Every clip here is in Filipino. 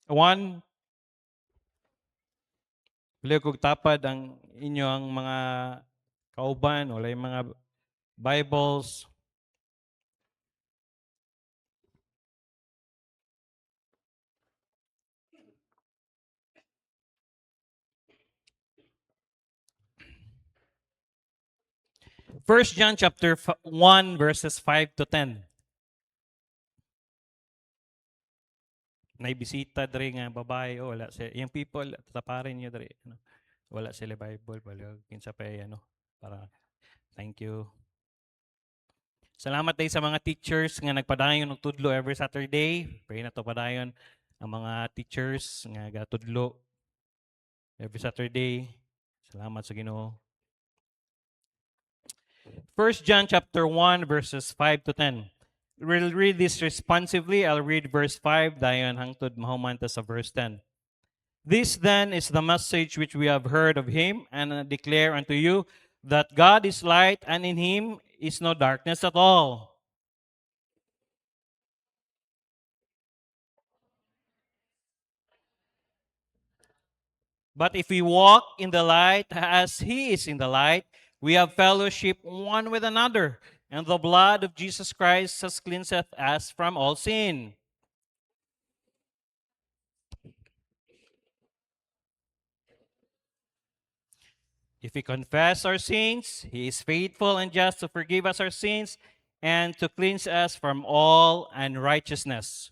One, pili kog tapad ang inyong mga kauban o mga Bibles. First John chapter 1 verses 5 to 10. Naibisita diri nga babae o wala siya. Yung people tataparin niyo diri ano. Wala sila Bible balag kinsa pa para thank you. Salamat day sa mga teachers nga nagpadayon og tudlo every Saturday. Pray na to padayon ang mga teachers nga gatudlo every Saturday. Salamat sa Ginoo. 1 John chapter 1 verses 5 to 10. We'll read this responsively. I'll read verse 5 dayon hangtod mahuman ta sa verse 10. This then is the message which we have heard of him and declare unto you that God is light and in him is no darkness at all. But if we walk in the light as he is in the light, we have fellowship one with another, and the blood of Jesus Christ has cleansed us from all sin. If we confess our sins, he is faithful and just to forgive us our sins and to cleanse us from all unrighteousness.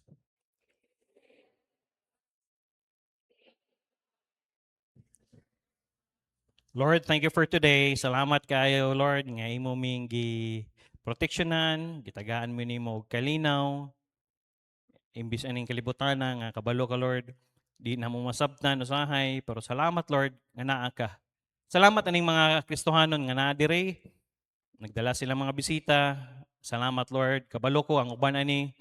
Lord, thank you for today. Salamat kayo, Lord, nga imo ming proteksyonan, gitagaan mo nimo og kalinaw, imbis aning kalibutan nga kabalo ka, Lord. Di na mo masabtan usahay, pero salamat, Lord, nga naa ka. Salamat aning mga Kristohanon nga naa diri. Nagdala sila mga bisita. Salamat, Lord. Kabalo ko ang uban ani.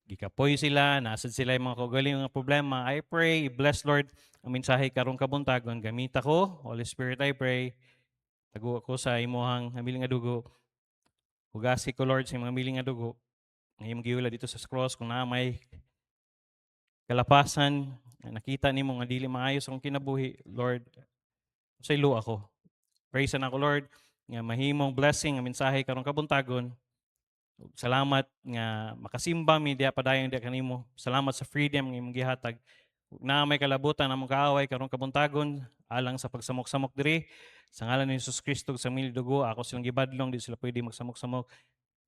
Gikapoy sila, nasad sila yung mga kaugaling mga problema. I pray, bless Lord, ang mensahe karong kabuntagon. Gamit ako, Holy Spirit, I pray. Tago ako sa imuhang hamiling nga dugo. Hugasi ko, Lord, sa mga hamiling nga dugo. Ngayong giwala dito sa cross, kung na may kalapasan, nakita ni mo nga dili maayos akong kinabuhi, Lord, sa ilo ako. Praise na ako, Lord, nga mahimong blessing ang mensahe karong kabuntagon. Salamat nga makasimba mi diya padayon diya kanimo. Salamat sa freedom nga imong gihatag. Na may kalabutan among kaaway karong kabuntagon alang sa pagsamok-samok diri. Sa ngalan ni Jesus Kristo sa mili dugo, ako silang gibadlong di sila pwede magsamok-samok.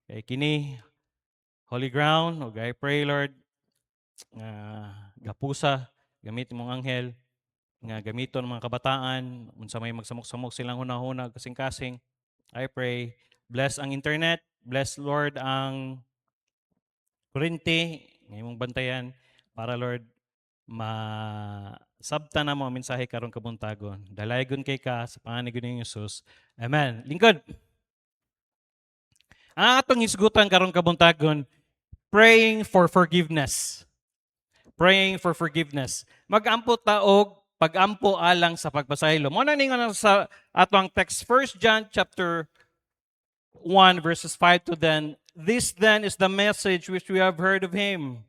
Kay kini holy ground, ug I pray Lord nga gapusa gamit mong anghel nga gamiton mga kabataan unsa may magsamok-samok silang hunahuna kasing-kasing. I pray bless ang internet, bless Lord ang kurente, ngayong bantayan para Lord sabta na mo ang mensahe karong kabuntagon. Dalaygon kay ka sa pangalan ni Jesus. Amen. Lingkod. Ang atong isgutan karong kabuntagon, praying for forgiveness. Praying for forgiveness. Mag-ampo ta og pag-ampo alang sa pagpasaylo. Mo na ningon sa atong text 1 John chapter 1 verses 5 to 10. This then is the message which we have heard of him.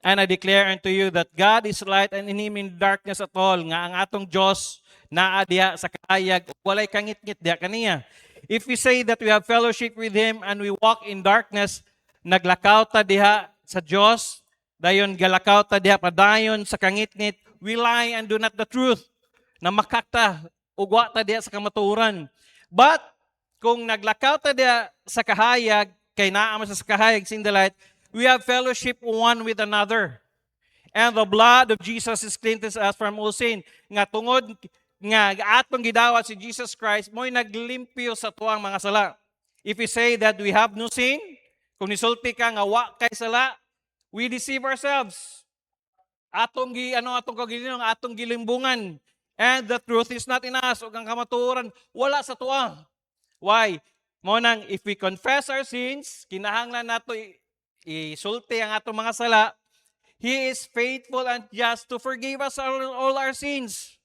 And I declare unto you that God is light and in him in darkness at all. Nga ang atong Diyos naa diha sa kahayag, walay kangit-ngit diha kaniya. If we say that we have fellowship with him and we walk in darkness, naglakaw ta diha sa Diyos, dayon galakaw ta diha padayon sa kangit-ngit, we lie and do not the truth. Na makakta, ugwa ta diha sa kamatuoran. But kung naglakaw ta diha sa kahayag, kay naa man sa kahayag sin the light, we have fellowship one with another. And the blood of Jesus is cleanses us from all sin. Nga tungod nga atong gidawat si Jesus Christ, mo'y naglimpyo sa tuang mga sala. If we say that we have no sin, kung nisulti ka nga wa kay sala, we deceive ourselves. Atong gilimbungan. And the truth is not in us. Ug ang kamatuoran wala sa tuwa. Why? Mo nang if we confess our sins, kinahanglan nato isulti ang atong mga sala, He is faithful and just to forgive us all our sins.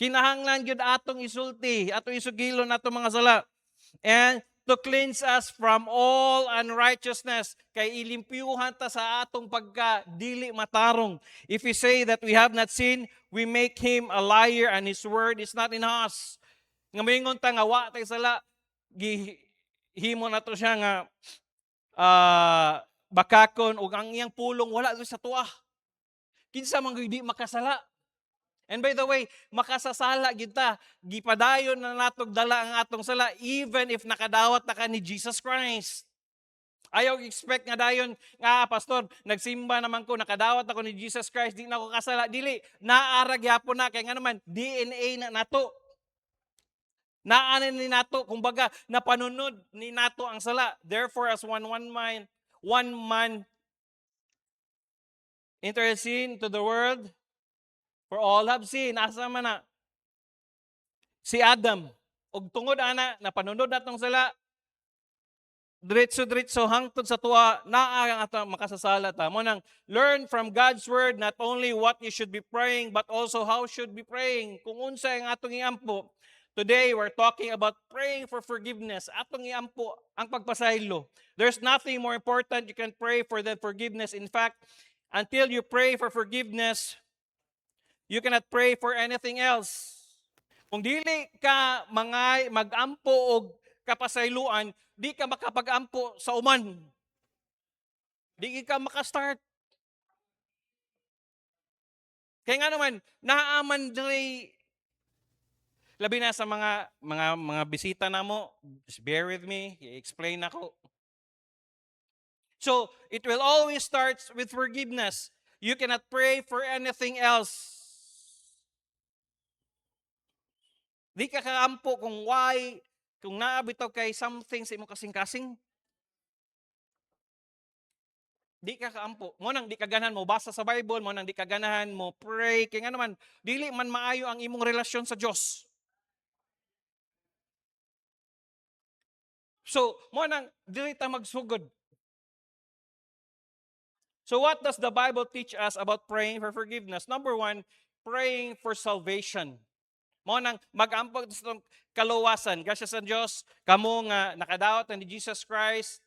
Kinahanglan gyud atong isulti, atong isugilon atong mga sala. And to cleanse us from all unrighteousness. Kay ilimpyuhan ta sa atong pagka dili matarong. If we say that we have not sinned, we make him a liar and his word is not in us. Nga moingon ta nga wa tay sala, gihimo na to siya nga bakakon ug ang iyang pulong wala sa tuwa. Kinsa man gyud di makasala. And by the way, makasasala kita, gipadayon na natog dala ang atong sala even if nakadawat na ka ni Jesus Christ. Ayaw expect nga dayon nga pastor, nagsimba naman ko, nakadawat ako ni Jesus Christ, di na ako kasala. Dili, naara gyapon na kay nga naman DNA na nato. Naanin ni nato, kumbaga napanunod ni nato ang sala. Therefore as one man entered sin to the world, for all have sinned. Asa man na? Si Adam. Og tungod ana, napanunod natong sala, diretso hangtod sa tuwa, naa ang atong makasasala ta. Mo nang learn from God's word not only what you should be praying, but also how should be praying. Kung unsa ang atong iampo. Today, we're talking about praying for forgiveness. Atong iampo ang pagpasaylo. There's nothing more important you can pray for than forgiveness. In fact, until you pray for forgiveness, you cannot pray for anything else. Kung dili ka mag-ampo og kapasayloan, di ka makapag-ampo sa uman. Di ka makastart. Kaya nga naman, naaman diri, labi na sa mga bisita na mo, just bear with me, i-explain ako. So, it will always start with forgiveness. You cannot pray for anything else. Di ka kaampo kung why, kung naabitaw kay something sa imong kasing-kasing. Di ka kaampo. Mo nang di ka ganahan mo basa sa Bible, mo nang di ka ganahan mo pray. Kaya nga naman, dili man maayo ang imong relasyon sa Diyos. So, mo nang dili ta magsugod. So what does the Bible teach us about praying for forgiveness? Number 1, praying for salvation. Mo nang mag-ampog sa itong kaluwasan. Gasya sa Diyos, kamo nga nakadawat ni Jesus Christ.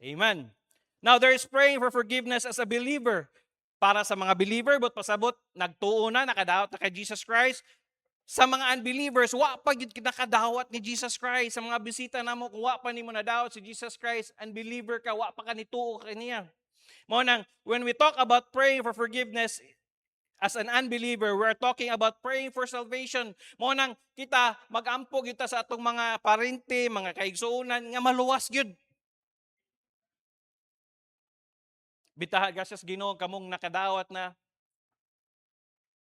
Amen. Now, there is praying for forgiveness as a believer. Para sa mga believer, but pasabot, nagtuo na, nakadawat na kay Jesus Christ. Sa mga unbelievers, wa pa yun nakadawat ni Jesus Christ. Sa mga bisita na mo, kung wa pa ni mo nadawat si Jesus Christ, unbeliever ka, wa pa ka nituo ka niya. Mo nang, when we talk about praying for forgiveness, as an unbeliever, we're talking about praying for salvation. Mo nang kita mag-ampo kita sa atong mga parente, mga kaigsuunan nga maluwas gyud. Bitaha gasas Ginoo kamong nakadawat na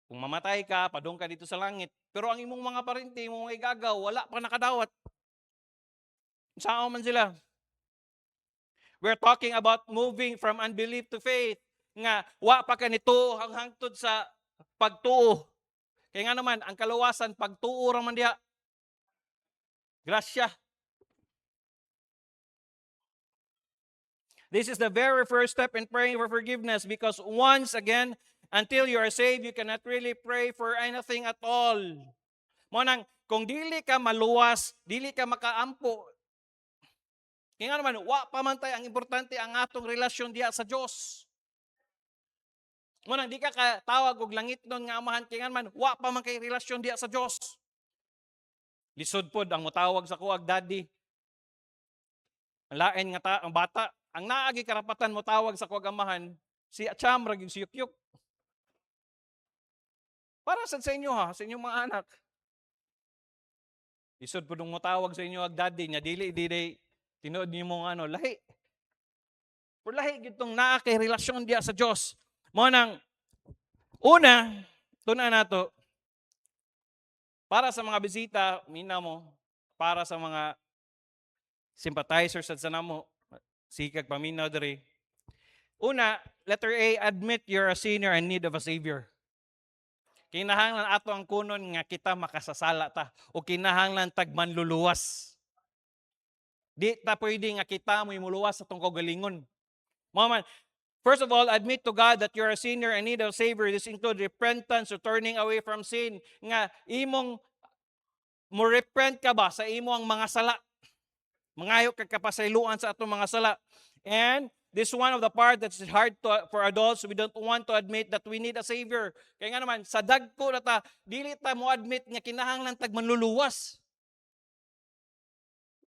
kung mamatay ka, padung ka dito sa langit. Pero ang imong mga parente, imong mga igagaw, wala pa nakadawat. Saan man sila? We're talking about moving from unbelief to faith. Nga wa pa kanito hangtod sa pagtuo. Kaya nga naman ang kaluwasan pagtuo ra man diha. Grasya. This is the very first step in praying for forgiveness because once again, until you are saved, you cannot really pray for anything at all. Mo nang kung dili ka maluwas, dili ka makaampo. Kaya nga naman wa pa man tay ang importante ang atong relasyon diha sa Dios. Mo nang di ka katawag og langit nun nga amahan kay man wa pa man kay relasyon diha sa Dios. Lisod pod ang motawag sa kuag daddy. Ang lain nga ang bata, ang naagi karapatan motawag sa kuag amahan, si Acham ra gyud si Yukyuk. Para sa inyo ha, sa inyong mga anak. Lisod pod ang motawag sa inyo ag daddy nya dili tinuod nimo ano lahi. Pero lahi gyud tong naa kay relasyon diha sa Dios. Mo nang una, tuna nato, para sa mga bisita, mina mo, para sa mga sympathizers at sanamo, sikag paminaw diri. Una, letter A, admit you're a sinner and need of a Savior. Kinahanglan ato ang kunon nga kita makasasala ta o kinahanglan tagmanluluwas. Di ta pwede nga kita mo imuluwas sa tong kaugalingon. Mo man, first of all, admit to God that you're a sinner and need a Savior. This includes repentance or turning away from sin. Nga, imong mo repent ka ba sa imong mga sala? Mangayo kag kapasayloan sa atong mga sala. And this one of the part that's hard for adults, we don't want to admit that we need a Savior. Kaya nga naman, sa dagko na ta, dili ta mo admit nga kinahanglan tag manluluwas.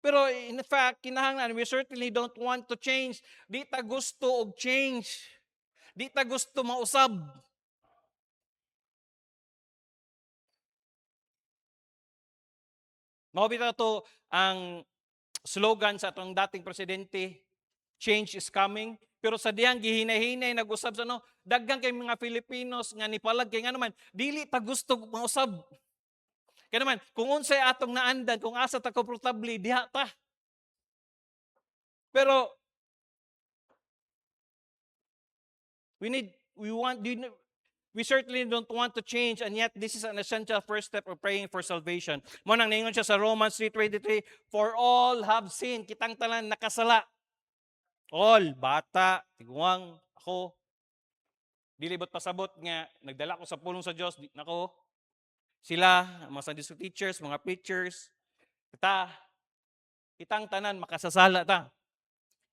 Pero in fact, kinahanglan, we certainly don't want to change. Di ta gusto og change. Di ta gusto mausab. Mao to ang slogan sa atong dating presidente, change is coming. Pero sa diyang gihinay-hinay nag-usab sa no, daghan kay mga Filipinos nga nipalag kay nga naman dili ta gusto mausab. Kaya naman kung unsay atong naandan, kung asa ta komportable diha ta. Pero we certainly don't want to change, and yet this is an essential first step of praying for salvation. Mo nang ningon siya sa Romans 3:23, for all have sinned, kitang tanan nakasala. All, bata, tiguang, ako, dilibot pasabot nga nagdala ko sa pulong sa Dios, nako. Sila, mga Sunday school teachers, mga preachers, kitang tanan makasasala ta.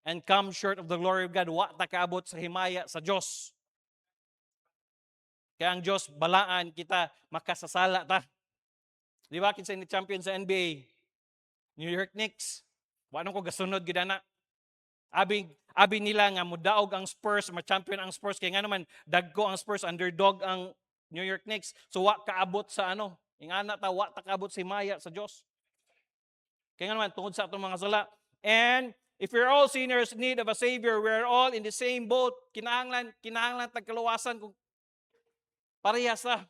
And come short of the glory of God, wa ta kaabot sa himaya sa Dios. Kaya ang Diyos, balaan kita, makasasala ta. Di ba, kinsa ni champion sa NBA? New York Knicks. Wano ko gasunod gid na. Abi nila nga mudaog ang Spurs, ma-champion ang Spurs. Kaya nga naman, dagko ang Spurs, underdog ang New York Knicks. So, wa kaabot sa ano. Ingana ta, wa ta kaabot sa himaya sa Diyos. Kaya nga naman, tungod sa atong mga sala. And if we're all sinners in need of a Savior, we're all in the same boat. Kinahanglan tagkaluwasan kung parehas na.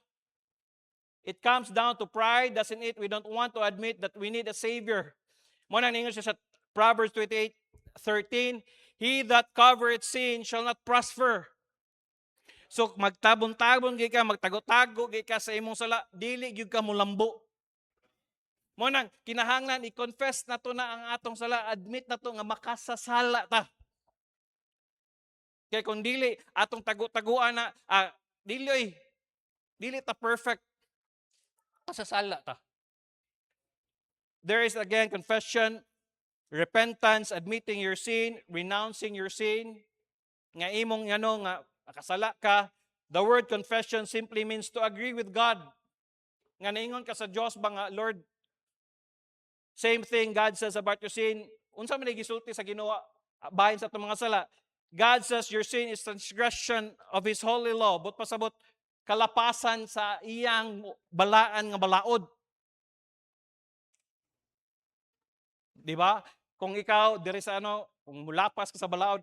It comes down to pride, doesn't it? We don't want to admit that we need a Savior. Muna ningon siya sa Proverbs 28:13, he that covereth sin shall not prosper. So magtabon-tabon gyud ka, magtago-tago gyud ka sa imong sala, dili gyud ka mulambo. Muna kinahanglan i-confess nato na ang atong sala, admit nato nga makasasala ta. Kaya kung dili atong tago-taguan na dili ta perfect, kasasala ta. There is again confession, repentance, admitting your sin, renouncing your sin, nga imong nga nakasala ka. The word confession simply means to agree with God. Nga naingon ka sa Dios ba nga, Lord, same thing God says about your sin. Unsa man gisulti sa Ginoo bahin sa atong mga sala? God says your sin is transgression of His holy law. But pasabot, kalapasan sa iyang balaan nga balaod. Di ba? Kung ikaw, diri sa kung mulapas ka sa balaod,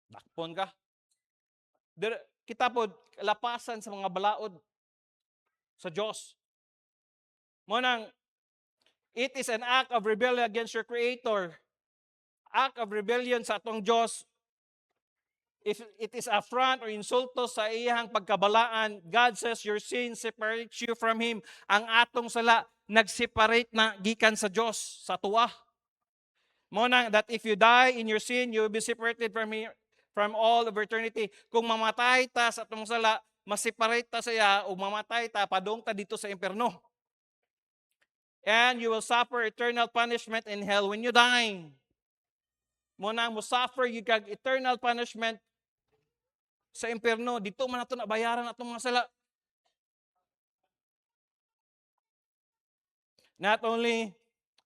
dakpon ka. Kita po, kalapasan sa mga balaod sa Diyos. Munang, it is an act of rebellion against your Creator. Act of rebellion sa atong Diyos. If it is affront or insulto sa iyang pagkabalaan, God says your sin separates you from Him. Ang atong sala, nag-separate na gikan sa Diyos, sa tuwa. Muna, that if you die in your sin, you will be separated from all of eternity. Kung mamatay ta sa atong sala, ma-separate ta sa iya, o mamatay ta, padong ta dito sa impyerno. And you will suffer eternal punishment in hell when you die. Muna, mo suffer you kag eternal punishment sa impyerno, dito man nato nabayaran atong mga sala. Not only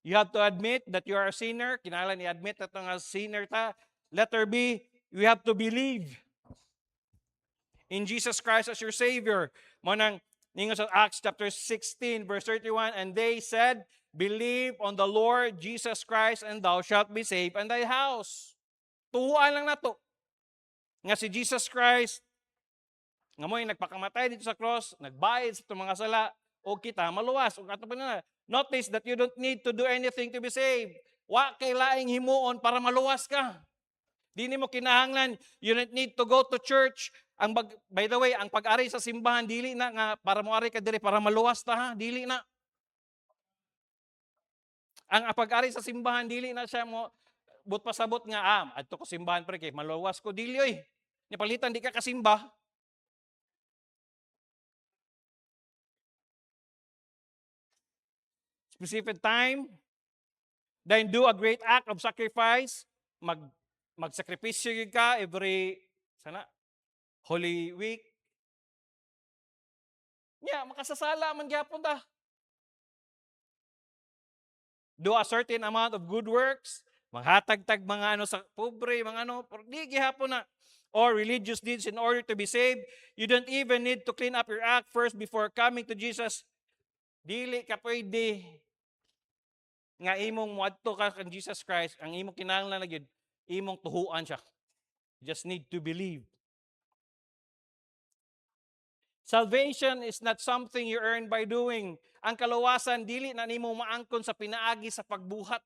you have to admit that you are a sinner, kinahanglan i-admit na nga sinner ta. Letter B, we have to believe in Jesus Christ as your Savior. Manang ningon sa Acts chapter 16 verse 31, and they said, believe on the Lord Jesus Christ and thou shalt be saved and thy house. Tuhuan lang nato nga si Jesus Christ, nga mo'y nagpakamatay dito sa cross, nagbayad sa mga sala, o kita maluwas. O kato pa na, notice that you don't need to do anything to be saved. Wa kay laing himuon para maluwas ka. Di mo kinahanglan, you don't need to go to church. By the way, ang pag-ari sa simbahan, dili na nga para moari ka diri, para maluwas ta ha, dili na. Ang pag-ari sa simbahan, dili na siya mo, but pasabot nga, adto ko simbahan pre, kay maluwas ko, dili oy. Napalitan, di ka kasimba. Specific time, Then do a great act of sacrifice. Magsakripisyo yun ka every Holy Week. Makasasala man gyapon ta. Do a certain amount of good works. Maghatag-tag mga sa pobre, mga di gihapon na. Or religious deeds in order to be saved. You don't even need to clean up your act first before coming to Jesus. Dili ka pwede nga imong muadto ka kang Jesus Christ, ang imong kinahanglan na gyud, imong tuhuan siya. Just need to believe. Salvation is not something you earn by doing. Ang kaluwasan dili na nimo maangkon sa pinaagi sa pagbuhat.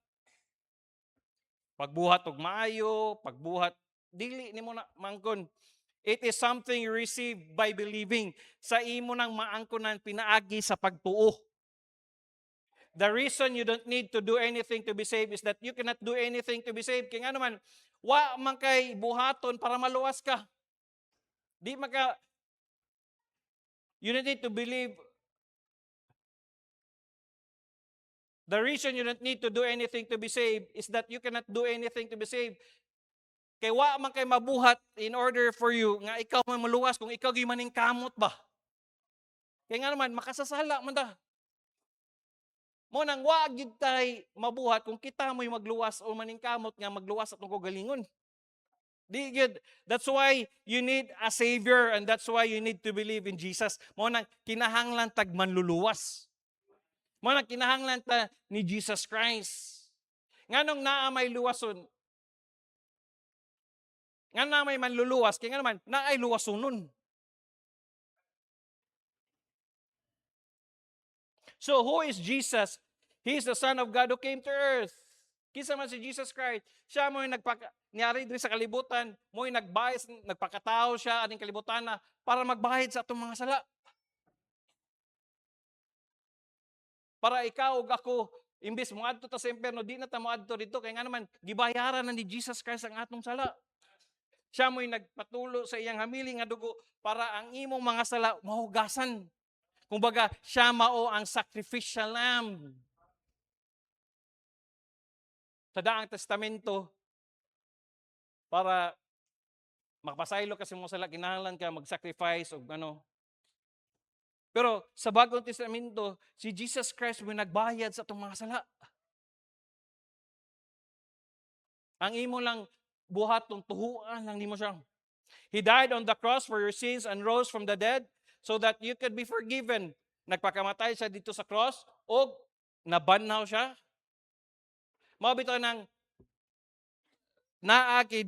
Pagbuhat og maayo, pagbuhat dili nimo na maangkon. It is something you receive by believing. Sa imo nang maangkonan pinaagi sa pagtuo. The reason you don't need to do anything to be saved is that you cannot do anything to be saved. Kaya nga naman, wa man kay buhaton para maluwas ka. You don't need to believe. The reason you don't need to do anything to be saved is that you cannot do anything to be saved. Kaya wa man kay mabuhat in order for you nga ikaw man maluwas kung ikaw gimaning kamot ba. Kaya nga naman, makasasala man ta. Mo nang wa gyud tay mabuhat kung kita mo'y magluwas o maningkamot nga magluwas atong kagalingon. Di gyud. That's why you need a savior and that's why you need to believe in Jesus. Mo nang kinahanglan tag manluluwas. Mo nang kinahanglan ta ni Jesus Christ. Nganong naa may luwason? Nga na may manluluwas kaya nga naman naay luwasunon. So who is Jesus? He is the Son of God who came to earth. Kinsa man si Jesus Christ. Siya mo yung niyari diri sa kalibutan, mo yung nagpakatao siya aning kalibutan na para magbayad sa atong mga sala. Para ikaw ug ako, imbes mo adto ta sa impierno, di na ta mo adto dito kay nga naman gibayaran na ni Jesus Christ ang atong sala. Siya mo'y nagpatulo sa iyang hamili nga dugo para ang imong mga sala mahugasan. Kumbaga, siya mao ang sacrificial lamb. Sa daang testamento, para makapasaylo kasi mo sala, kinahanglan ka mag-sacrifice o Pero sa bagong testamento, si Jesus Christ may nagbayad sa itong mga sala. Ang imo lang buhat tong tuhuan lang nimo siya. He died on the cross for your sins and rose from the dead so that you could be forgiven. Nagpakamatay siya dito sa cross o nabanhaw siya. Mao bitaw nang naa kay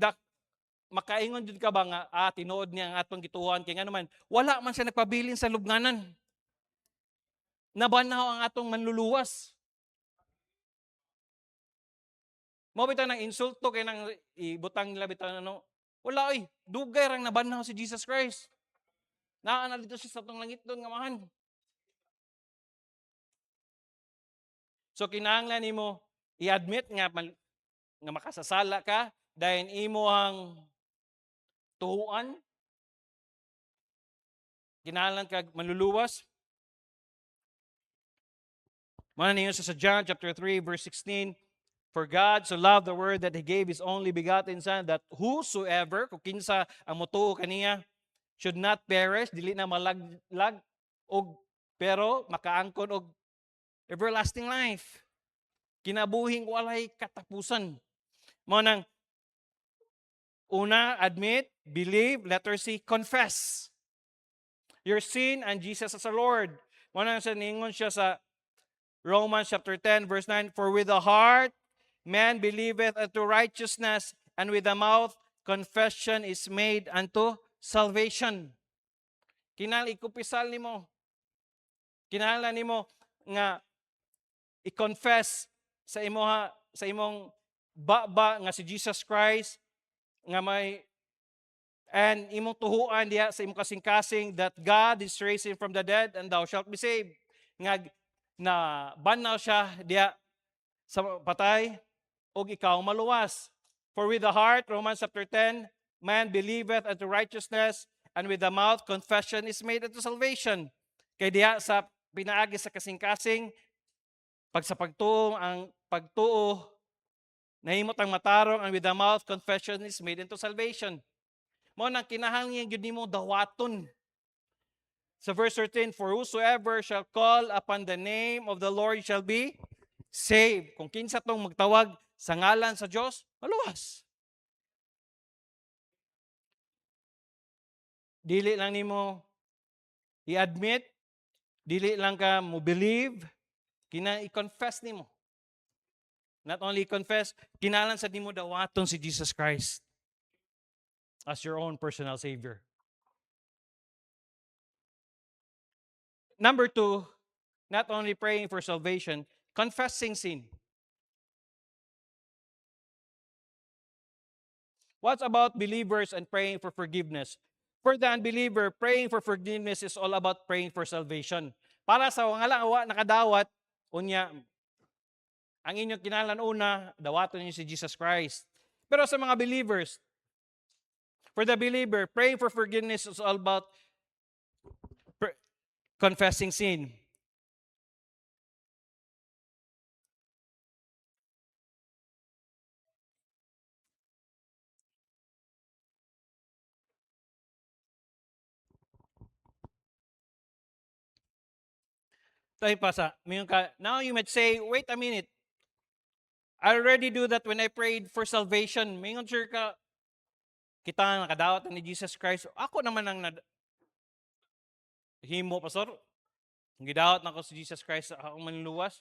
makaingon jud ka ba nga tinuod niya ang atong gituhan kay nga naman wala man siya nagpabilin sa lubnganan. Nabanhaw ang atong manluluwas. Mao bitaw nang insulto kay nang ibutang nila bitaw wala dugay rang nabanhaw si Jesus Christ. Naa na dito siya sa atong langit doon nga mahan. So kinahanglan nimo i-admit nga makasasala ka dahil imo ang tuhuan. Kinahanglan ka manluluwas. Mao ninyo sa John chapter 3 verse 16. For God so loved the world that He gave His only begotten Son, that whosoever, kung kinsa ang motuo kaniya, should not perish, dili na malaglag, pero makaangkon og everlasting life. Kinabuhing walay katapusan. Mao nang una, admit, believe, letter C, confess your sin and Jesus as a Lord. Mao nang sa ningon siya sa Romans chapter 10 verse 9, for with the heart man believeth unto righteousness, and with the mouth confession is made unto salvation. Kinahanglan ikupisal nimo. Kinahanglan nimo nga i-confess sa imong baba nga si Jesus Christ nga and imong tuhuan diha sa imong kasing-kasing that God is raising from the dead and thou shalt be saved. Nga na banhaw siya diha sa patay og ikaw maluwas. For with the heart, Romans chapter 10, man believeth unto righteousness, and with the mouth confession is made unto salvation. Kay diha sa pinaagi sa kasing-kasing, pag sa pagtuo, ang pagtuo Nahimot ang matarong, and with the mouth confession is made into salvation. Mo nang kinahanglan gyud nimo dawaton. Sa verse 13, for whosoever shall call upon the name of the Lord shall be saved. Kung kinsa tong magtawag sa ngalan sa Dios, maluwas. Dili lang nimo i-admit, dili lang ka mo believe, i-confess nimo. Not only confess, kinalan sa nimo dawaton si Jesus Christ as your own personal Savior. Number 2, not only praying for salvation, confessing sin. What's about believers and praying for forgiveness? For the unbeliever, praying for forgiveness is all about praying for salvation. Para sa wala nakadawat, unya, ang inyong kinalan una, dawaton niyo si Jesus Christ. Pero sa mga believers, for the believer, praying for forgiveness is all about confessing sin. Now you might say, wait a minute. I already do that when I prayed for salvation. Mingon sure ka, kita nakadawat ni Jesus Christ. Ako naman ang himo, pastor. Gidawat na ko si Jesus Christ sa akong manluwas.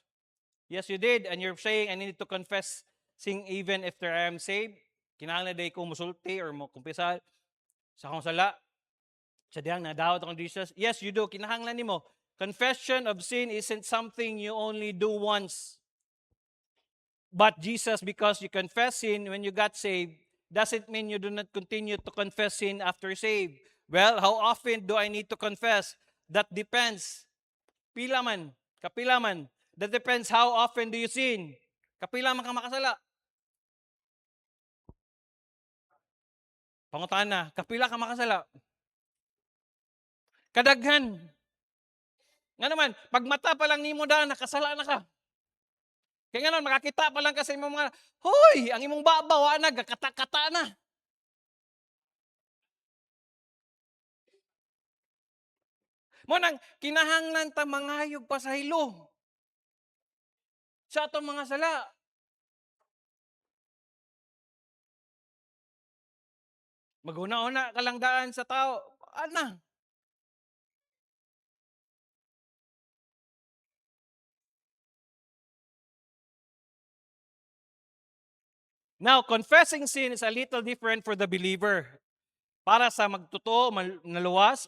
Yes, you did. And you're saying, I need to confess sin even after I am saved. Kinahanglan day ko musulti or mo kumpisa sa akong sala. Sa diyang nadawat akong Jesus. Yes, you do. Kinahanglan nimo. Confession of sin isn't something you only do once. But Jesus, because you confess sin when you got saved, doesn't mean you do not continue to confess sin after saved. Well, how often do I need to confess? That depends. Pila man, kapila man. That depends how often do you sin. Kapila man ka makasala. Pangutana, kapila ka makasala. Kadaghan. Nga naman, pag mata pa lang nimo da, nakasala na ka. Kaya nga makakita pa lang kasi imong mga, hoy, ang imong babaw, nagkakata-kata na. Mo nang kinahanglan ta mangayog pa sa hilo. Sa atong mga sala. Maguna-una ka lang daan sa tao. Ana. Now, confessing sin is a little different for the believer. Para sa magtotoo, naluwas,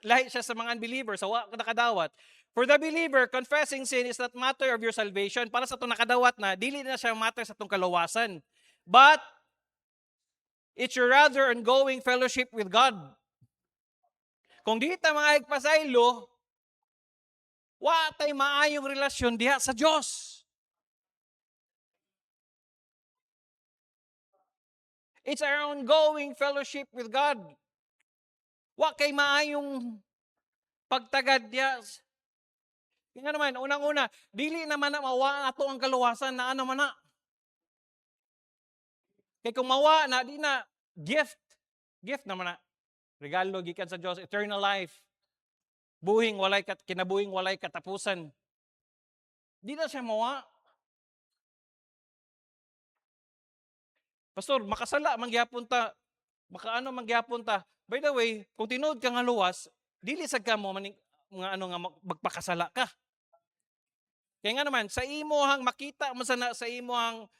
lahi siya sa mga unbeliever, sa nakadawat. For the believer, confessing sin is not matter of your salvation. Para sa itong nakadawat na, dili na siya matter sa itong kaluwasan. But, it's your rather ongoing fellowship with God. Kung di ta mga igpasaylo, wa tay maayong relasyon diha sa Dios. It's our ongoing fellowship with God. Wa kay maayong pagtagad diha. Nga naman, unang-una, dili naman na mawa ato ang kaluwasan na ano man na. Kay kung mawa na, di na, gift. Gift naman na. Regalo, gikan sa Diyos, eternal life. Kinabuhing walay katapusan. Di na siya mawa. Pastor, makasala, mangyapon ta. Makaano mangyapon ta. By the way, kung tinuod ka nga luwas, dili sad ka mo nga magpakasala ka. Kaya nga naman, sa imuhang makita mo sa imuhang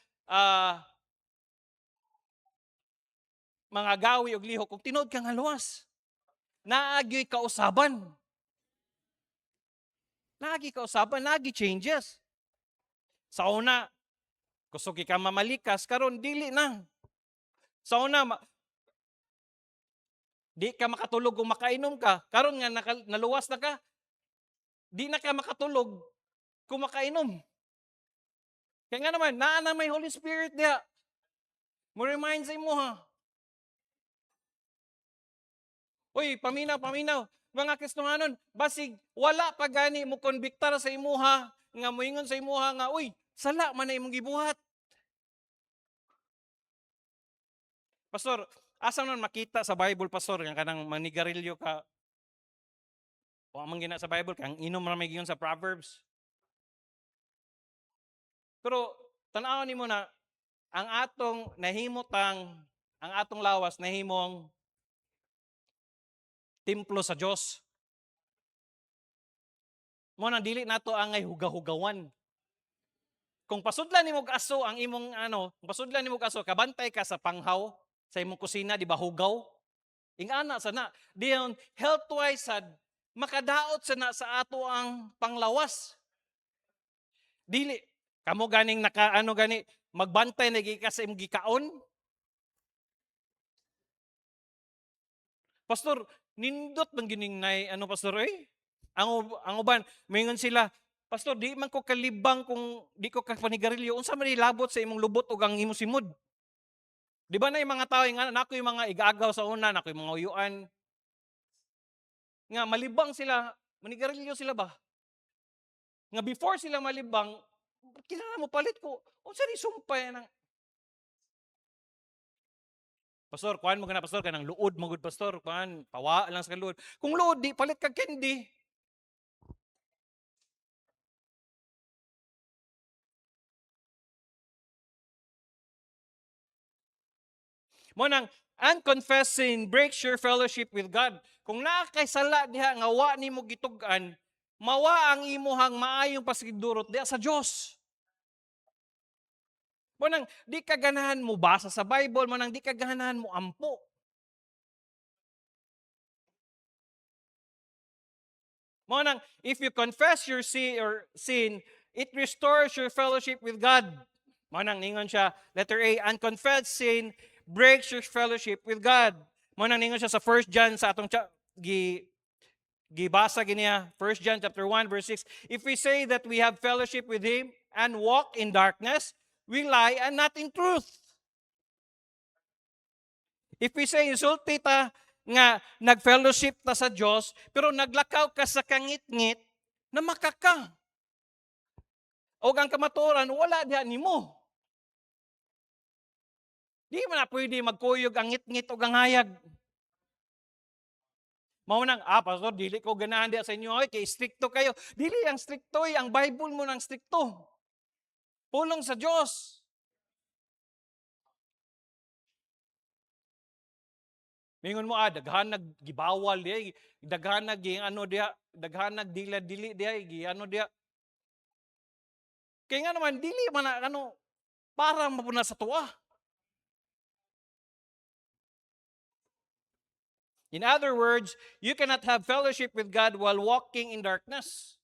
mga gawi o lihok, kung tinuod ka nga luwas, naagyo'y kausaban. Naagi changes. Sa una, kusog ka mamalikas, karon dili na. Sa una, di ka makatulog kung makainom ka. Karon nga naluwas na ka, di na ka makatulog kung makainom. Kaya nga naman, naa may Holy Spirit diha. Mo remind sa imo ha. Uy, paminaw. Mga Kristohanon, basig wala pa gani mo konbiktar sa imuha nga moingon sa imuha nga, uy, sala man na imong gibuhat. Pastor, asa man makita sa Bible, pastor, nga kanang manigarilyo ka, o amang gina sa Bible, kang inom na may giyon sa Proverbs. Pero, tanawan nimo na, ang atong nahimutang, ang atong lawas, nahimong templo sa Diyos. Mo nang dili nato angay hugaw-hugawan. Kung pasudlan nimo aso ang imong kung pasudlan nimo aso, kabantay ka sa panghaw sa imong kusina, di ba hugaw? Ingana sana, diyon health-wise sad makadaot sana sa ato ang panglawas. Dili kamo ganing gani magbantay na gikas sa imong gikaon. Pastor, nindot man gining nay pastor ang uban moingon sila, pastor di man ko kalibang kung di ko kapanigarilyo, unsa man labot sa imong lubot ug ang imong simod. Di ba na yung mga tao nga nako yung mga igagaw sa una, nako yung mga uyuan nga malibang sila, manigarilyo sila ba? Nga before sila malibang, kinahanglan mo palit ko. Unsa ni sumpay nang pastor, kuan mo kana pastor kanang luod mo gud pastor, kuan pawa lang sa luod. Kung luod di palit kag candy. Mo nang unconfessed sin breaks your fellowship with God. Kung naa kay sala diha nga wa nimo gitug-an, mawa ang imuhang maayong pasigdurot diha sa Dios. Mo nang di ka ganahan mo basa sa Bible, mo nang di ka ganahan mo ampo. Mo nang if you confess your sin, it restores your fellowship with God. Mo nang ningon siya, letter A, unconfessed sin breaks your fellowship with God. Mo nang ningon siya sa 1 John sa atong gibasa giniya, 1 John chapter 1 verse 6. If we say that we have fellowship with him and walk in darkness, we lie and not in truth. If we say insulti ta nga nag-fellowship ta sa Dios pero naglakaw ka sa kangit-ngit na makaka. O ang kamatuoran wala diha nimo. Di man na pwede magkuyog ang ngit-ngit o ang hayag. Mao nang, pastor, dili ko ganahan diha sa inyo, ay, kay stricto kayo. Dili ang stricto, ang Bible mo nang stricto. Pulong sa Diyos. Mingon mo, daghan naggibawal diha, daghan diha, daghan nagdila-dili diha, diha. Kaya nga naman, dili man na, para mapuna sa tuwa. In other words, you cannot have fellowship with God while walking in darkness.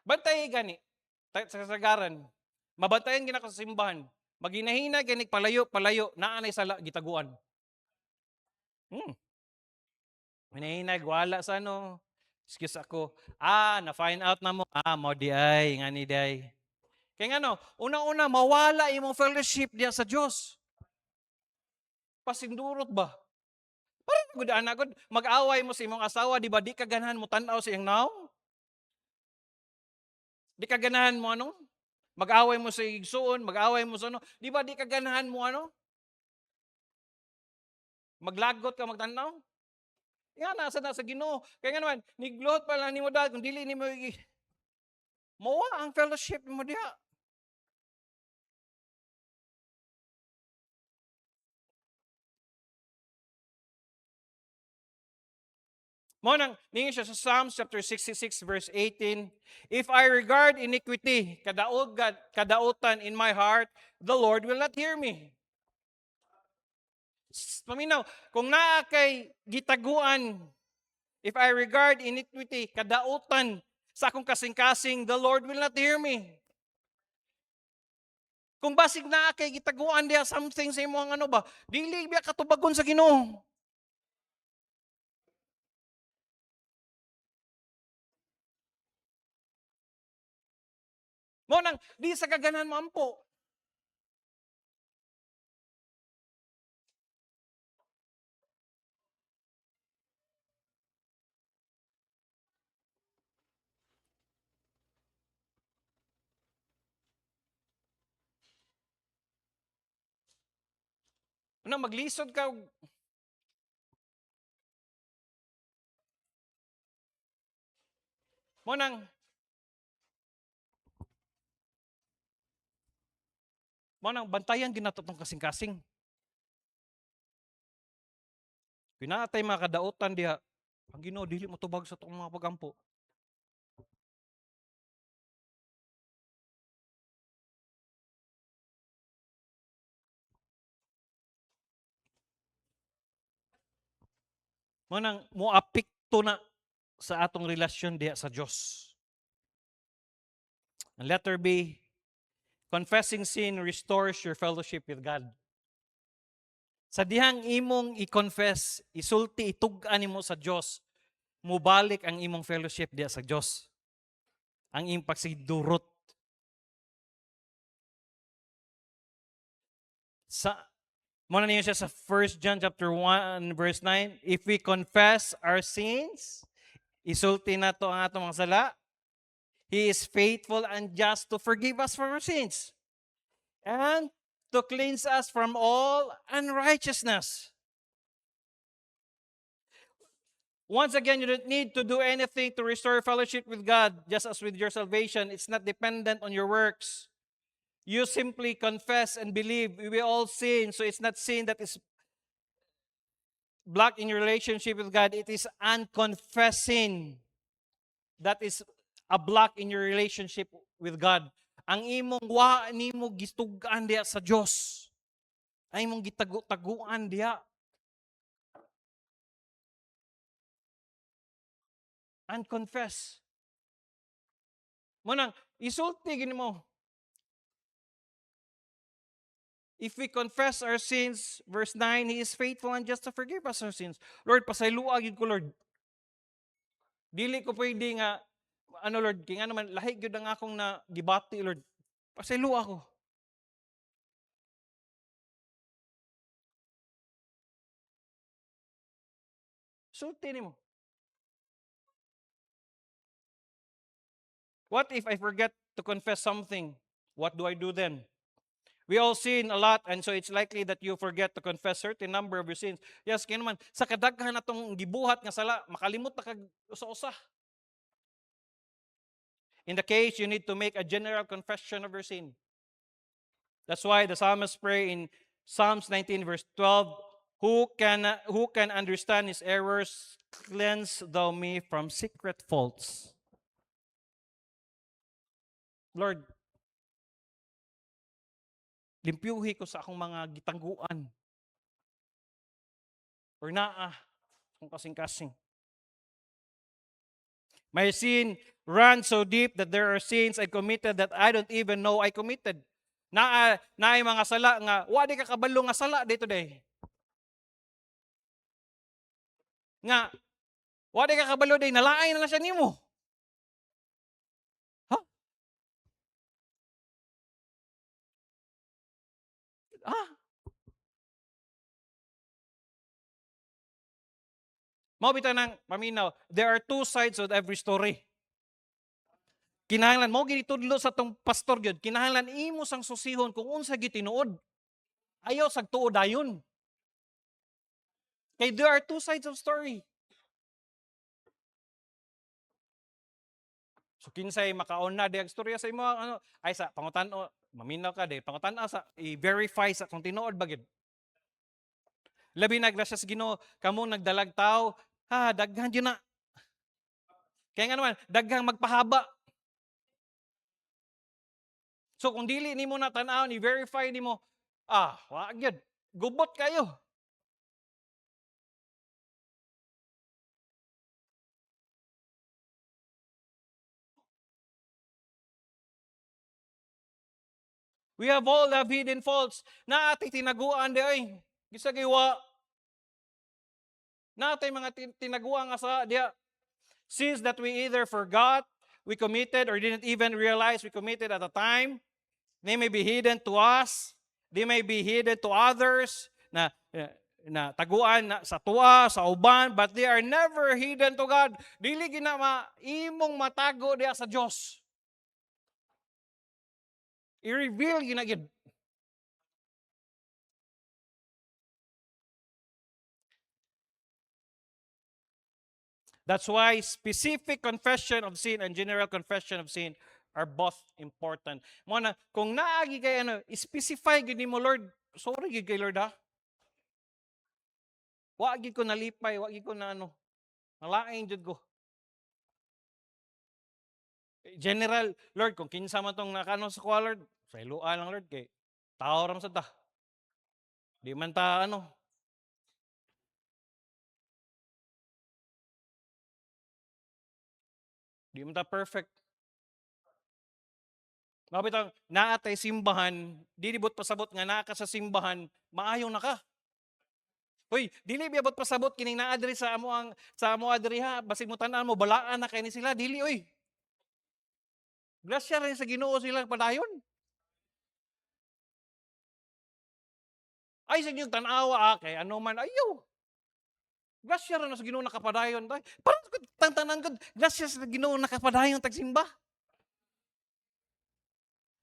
Bantay gani, sa kasagaran, mabantayan gina ko sa simbahan, maghinahina gani palayo, naanay sala, gitaguan. Hinahinag, wala sa excuse ako, na-find out na mo, mo di ay, nga ni di ay. Kaya nga unang-una, mawala imong fellowship diya sa Diyos. Pasindurot ba? Parang gudaan agad, mag-away mo sa imong asawa, di ba? Di ka ganahan mo tanaw sa iyang naong? Di ka ganahan mo mag-away mo sa igsuon, mag-away mo sa di ba di ka ganahan mo maglagot ka magtanaw? Nga nasa Ginoo. Kaya nga naman, nigluhot pa lang nimo dahil kung dili nimo mawa ang fellowship mo diha. Mo nang ningin siya sa Psalms chapter 66 verse 18, if I regard iniquity, kadautan in my heart, the Lord will not hear me. Paminaw, kung naa kay gitaguan, if I regard iniquity, kadautan sa akong kasing-kasing, the Lord will not hear me. Kung basig naa kay gitaguan diha something sa imong ba, dili biya katubagon sa Ginoo. Mo nang di sa kaganahan mo ampo. Una maglisod ka mo nang bantayan ginato tong kasing-kasing. Pinatay mga kadautan diha. Ang Ginoo dili mo tubag sa tong mga pagampo. Mo nang moapekto na sa atong relasyon diha sa Dios. Ang letter B, confessing sin restores your fellowship with God. Sa dihang imong i-confess, isulti, itug-an nimo sa Dios, mubalik ang imong fellowship diha sa Dios. Ang imong pagsidurot. Sa mo na niyo siya sa 1 John chapter 1 verse 9, if we confess our sins, isulti na to ang atong mga sala, He is faithful and just to forgive us from our sins and to cleanse us from all unrighteousness. Once again, you don't need to do anything to restore fellowship with God, just as with your salvation. It's not dependent on your works. You simply confess and believe we all sin, so it's not sin that is blocked in your relationship with God. It is unconfessing that is a block in your relationship with God. Ang imong wa nimo gistug-an diha sa Dios. Ang imong gitagu-taguan diha. Unconfess. Mo nang isulti gini mo. If we confess our sins, verse 9, He is faithful and just to forgive us our sins. Lord, pasayloa gyud ko, Lord. Dili ko pwede nga, Lord, kaya nga naman, lahi gyud ang akong na gibati, Lord. Pasayloa ko. Sulti nimo. What if I forget to confess something? What do I do then? We all sin a lot, and so it's likely that you forget to confess certain number of your sins. Yes, kaya naman, sa kadaghan atong gibuhat nga sala, makalimot na kag usa-usa. In the case, you need to make a general confession of your sin. That's why the psalmist pray in Psalms 19 verse 12, who can understand his errors? Cleanse thou me from secret faults. Lord, limpyuhi ko sa akong mga gitangguan or naa kung kasing-kasing. My sin runs so deep that there are sins I committed that I don't even know I committed. Naay mga sala nga, wa di ka kabalo nga sala day today. Nga, wa di ka kabalo day, nalaay na lang siya nimo. Ha? Ah, mao bitaw nang paminaw, there are two sides of every story. Kinahanglan mo ginitudlo sa tong pastor gyud, kinahanglan imo sang susihon kung unsa gitinuod. Ayaw sag tuod dayon. Kay there are two sides of story. So kinsay makaon na diag storya sa imo ay sa pangutan-o, maminaw ka day, pangutan-a sa i-verify sa kung tinuod ba gyud. Labi na grasya sa Ginoo, kamo nagdalag tao, daghan yun na. Kaya nga naman, daghang magpahaba. So kung dili nimo na tan-aw ni verify nimo, wa gyud. Gubot kayo. We have all have hidden faults. Naati tinaguan di ay. Gisagiwa. Naatay mga tinaguan nga sa diya. Sins that we either forgot, we committed, or didn't even realize we committed at the time. They may be hidden to us. They may be hidden to others na taguan na sa tuwa, sa uban, but they are never hidden to God. Dili ginama imong matago diya sa Dios. I-reveal ginagid. That's why specific confession of sin and general confession of sin are both important. Mo na kung naagi kay ano, specify gid mo Lord, sorry gid kay Lord ha. Wa gid ko nalipay, wa gid ko na ano, nalaing jud ko. General, Lord, kung kinsa man tong nakano sa kuha, Lord, sa iluan lang Lord kay tao ram sa ta. Di man ta ano, di man ta perfect. Mabit ang naatay simbahan, dinibot pasabot nga naa ka sa simbahan, maayo na ka. Hoy, dili biabot pasabot kining naa diri sa amo adiri ha, basig mo tan-an mo balaan na kay ni sila, dili oy. Grasya rin sa Ginoo sila padayon. Ay sa inyong tan-awa kay ano man ayaw. Grasya ra na sa Ginoo nakapadayon tay. Parang tantanan gud, grasya sa Ginoo nakapadayon tagsimba.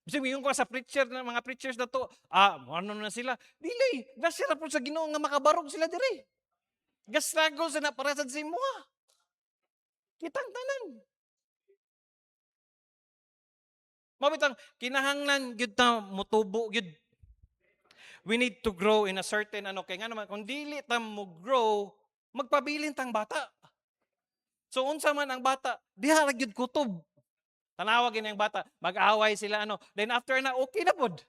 Bisag mingon ko sa preacher na mga preachers na to, ano na sila? Dili, grasya ra po sa Ginoo nga makabarog sila diri. Gastragol sa na para sa simua. Kitang tanan. Mabitang kinahanglan gyud ta motubo gyud. We need to grow in a certain ano kay nga naman kung dili ta mo grow, magpabilin tang bata. So unsa man ang bata, diha ra gyud kutob. Tanawag gini ang bata, mag-away sila ano. Then after na okay na pod.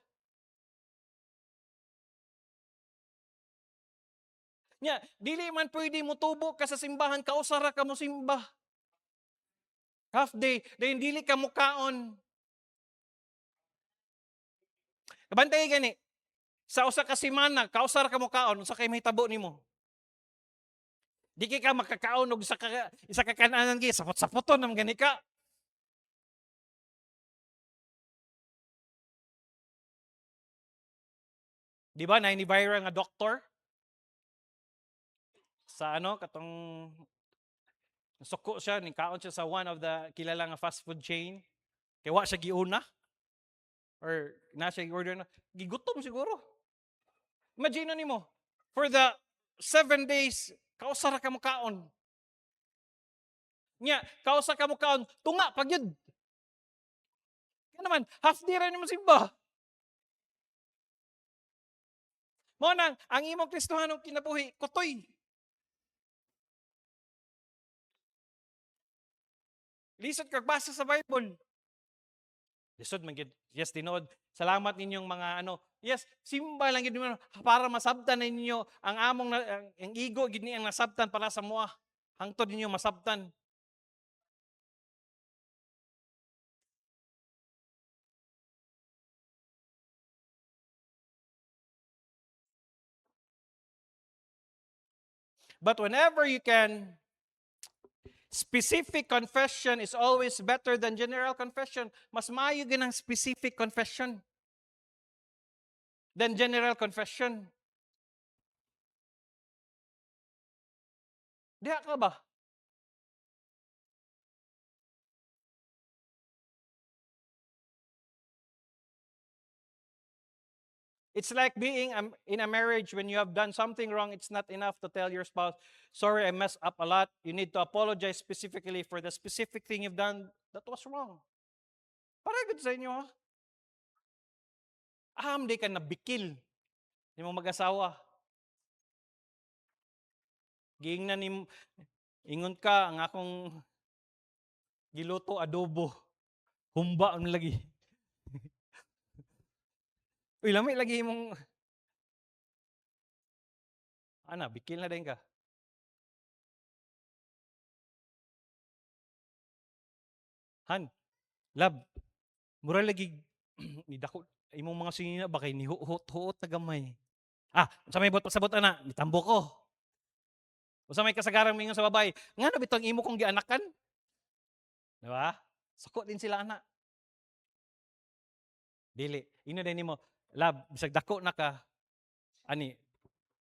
Nya, dili man pwede mo tubo ka sa simbahan kausara ka mo simba. Half day, then dili ka mukaon. Kabantay gani, sa usa ka semana kausara ka mukaon, unsa kay mahitabo nimo? Di kay ka makakaon og isa ka kananan gi sapot-sapoton nam gani ka. Di ba na ni viral nga doktor sa ano katong suko siya ni kaon siya sa one of the kilala nga fast food chain. Kay wa siya giuna or na siya order na gigutom siguro. Imagine nimo for the 7 days kausara ka mo kaon. Nya, kausa ka mo kaon, tunga pagyud. Kaya naman, half day rin mo simba. Mo nang ang imong Kristohanong kinabuhi, kutoy. Lisod kag basa sa Bible. Lisod man gid. Yes, tinod. Salamat ninyong mga ano. Yes, simba lang gid mo para masabtan ninyo ang among ang ego gid ni ang nasabtan para sa moa. Hangtod ninyo masabtan. But whenever you can, specific confession is always better than general confession. Mas maayo gid ang specific confession than general confession. Diha ka ba? It's like being in a marriage when you have done something wrong, it's not enough to tell your spouse, sorry, I messed up a lot. You need to apologize specifically for the specific thing you've done that was wrong. Para good sa inyo, ha? Di ka nabikil. Hindi mo mag-asawa. Giing na ni ingon ka, ang akong giluto adobo. Humba ang lagi. Uy, lami lagi mong, bikil na din ka. Han, lab, mura lagi, ni dako, imong mga sinina ba kay ni huot na gamay. Sa may bot pasabot na, nitambo ko. O sa may kasagaran mingon sa babay, nga na bitong imo kong gianakan? Di ba? Sako din sila anak. Dili. Ino din nimo, lab, bisag dako na ka, ani,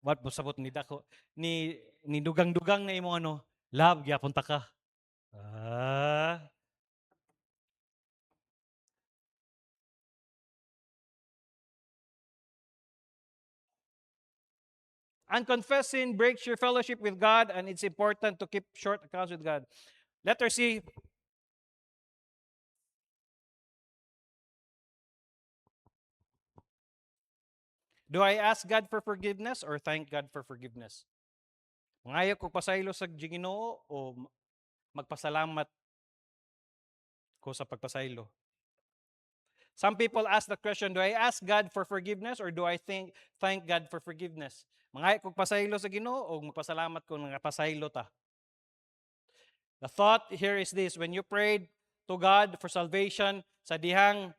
what pasabot ni dako, ni dugang-dugang na imo ano, lab, gyapon ta ka. Ah, Unconfessed sin breaks your fellowship with God, and it's important to keep short accounts with God. Letter C, do I ask God for forgiveness or thank God for forgiveness? Ngayo ko pasaylo sa Ginoo o magpasalamat ko sa pagpasaylo? Some people ask the question, do I ask God for forgiveness or do I thank God for forgiveness? Mga kung pasaylo sa Ginoo o magpasalamat ko nga pasaylo ta. The thought here is this, when you prayed to God for salvation, sa dihang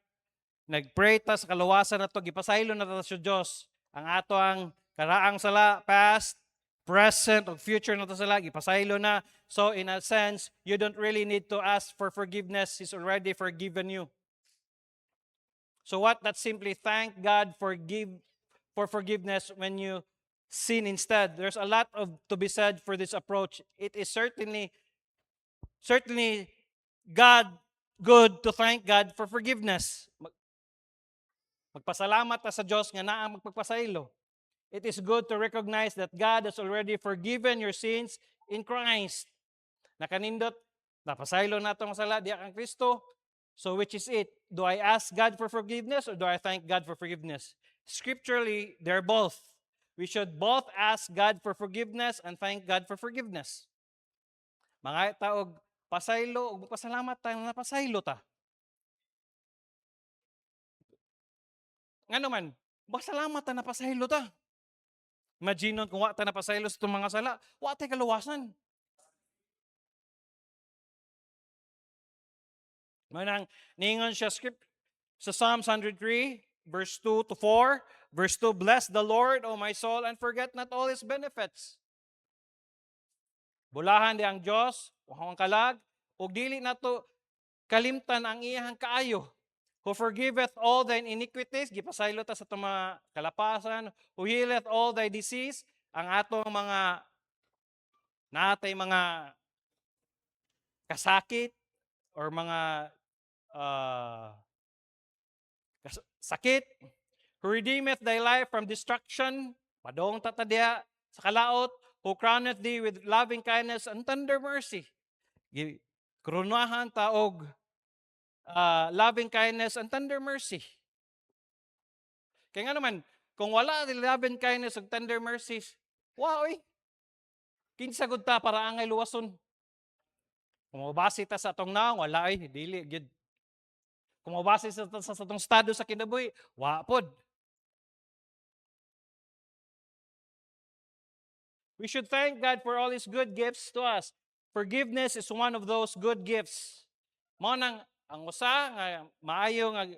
nagpray ta sa kaluwasan na to, gipasaylo na ta sa Dios ang ato ang karaang sala, past, present, ug future na to sala, gipasaylo na. So in a sense, you don't really need to ask for forgiveness. He's already forgiven you. So what? That simply thank God for forgiveness when you sin instead. There's a lot of to be said for this approach. It is certainly God good to thank God for forgiveness. Magpasalamat ta sa Diyos nga naa magpagpasaylo. It is good to recognize that God has already forgiven your sins in Christ. Nakanindot, napasaylo na itong sala, diya kang Kristo. So which is it? Do I ask God for forgiveness or do I thank God for forgiveness? Scripturally, they're both. We should both ask God for forgiveness and thank God for forgiveness. Mga taog pasaylo ug pasalamat ta nga pasaylo ta. Ngano man, pasalamat ta na pasaylo ta. Imagine kung wa ta na pasaylo sa itong mga sala, wa tay kaluwasan. Manang ningon siya script sa Psalms 103, verse 2 to 4. Verse 2, bless the Lord, O my soul, and forget not all His benefits. Bulahan di ang Diyos, ang kalag, ug dili na to kalimtan ang iyang kaayo. Who forgiveth all thine iniquities, gipasaylo ta sa itong mga kalapasan, who healeth all thy disease, ang atong mga natay mga kasakit or mga uh, sakit, who redeemeth thy life from destruction, padong tatadya sa kalaot, who crowneth thee with loving kindness and tender mercy. Krunahan taog loving kindness and tender mercy. Kaya nga naman, kung wala di loving kindness and tender mercies, wow, kinsa gud ta para angay luwason. Kung mabase ta sa atong naong, wala dili gid. Kung mabase sa atong estado sa kinabuhi, wa pod. We should thank God for all His good gifts to us. Forgiveness is one of those good gifts. Mao nang ang usa nga maayo nga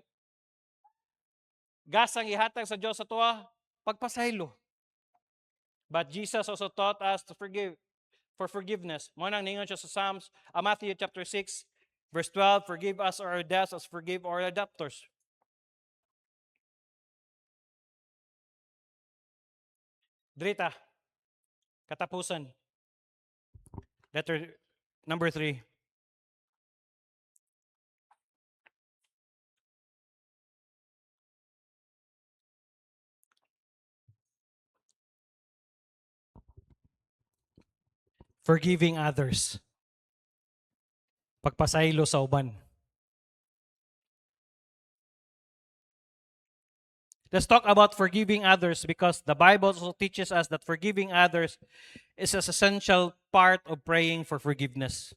gasang ihatag sa Dios sa tuwa, pagpasaylo. But Jesus also taught us to forgive for forgiveness. Mao nang ningon siya sa Matthew chapter 6 verse 12, forgive us our debts as forgive our debtors. Drita, katapusan. Letter number 3. Forgiving others. Pagpasaylo sa uban. Let's talk about forgiving others because the Bible also teaches us that forgiving others is an essential part of praying for forgiveness.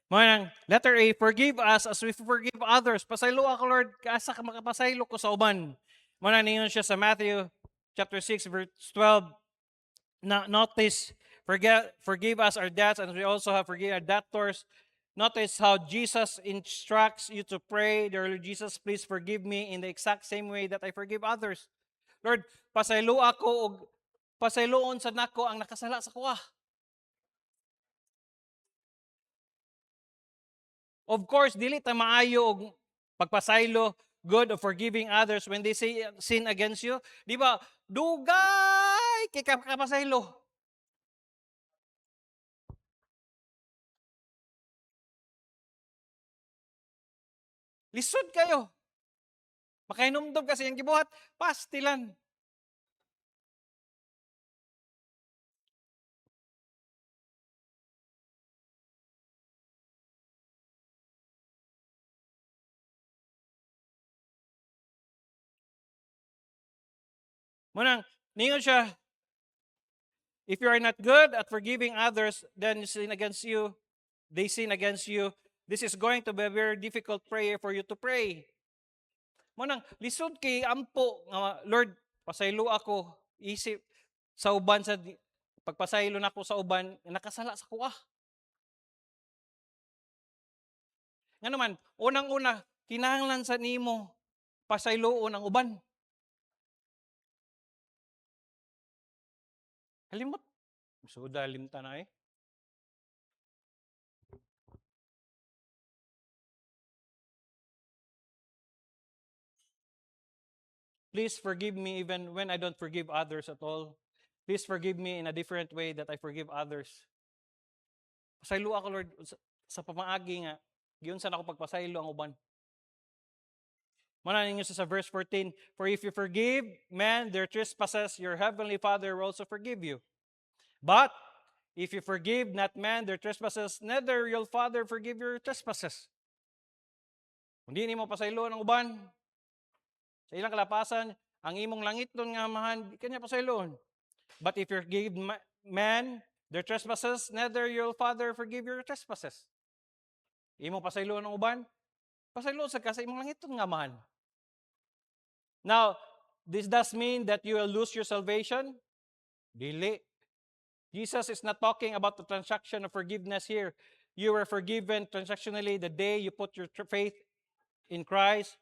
Manang, letter A, forgive us as we forgive others. Pasaylo ako, Lord, kaasa ka makapasaylo ko sa uban. Manang ningon siya sa Matthew chapter 6 verse 12. Notice, forgive us our debts and we also have forgive our debtors. Notice how Jesus instructs you to pray, dear Lord Jesus, please forgive me in the exact same way that I forgive others. Lord, pasaylo ako o pasayloon sa nako ang nakasala sa kuha. Of course, dili ta maayo og pagpasaylo, good of forgiving others when they say sin against you. Di ba? Dugay kay kapasaylo. Lisod kayo. Makahinumdum kasi yung gibuhat, pastilan. Munang, ningon siya, if you are not good at forgiving others, then they sin against you. This is going to be a very difficult prayer for you to pray. Munang, lisod kay ampo, nga, Lord, pasaylo ako, isip, sa uban pagpasaylo na ako sa uban, nakasala sa kuha. Nga naman, unang-una, kinahanglan sa nimo, pasayloon ang uban. Halimot. Suda, limta na eh. Please forgive me even when I don't forgive others at all. Please forgive me in a different way that I forgive others. Pasaylo ako, Lord, sa pamaagi nga, giyon sa ako pagpasaylo ang uban. Muna ninyo sa verse 14, for if you forgive men their trespasses, your heavenly Father will also forgive you. But if you forgive not men their trespasses, neither your Father forgive your trespasses. Kung di mo pasaylo ang uban, sa ilang kalapasan, ang imong langit doon nga amahan, di kanya pasayloon. But if you forgive men their trespasses, neither your Father forgive your trespasses. Imong pasayloon ang uban, pasayloon sa kasi imong langit doon nga amahan. Now, this does mean that you will lose your salvation? Dili. Jesus is not talking about the transaction of forgiveness here. You were forgiven transactionally the day you put your faith in Christ.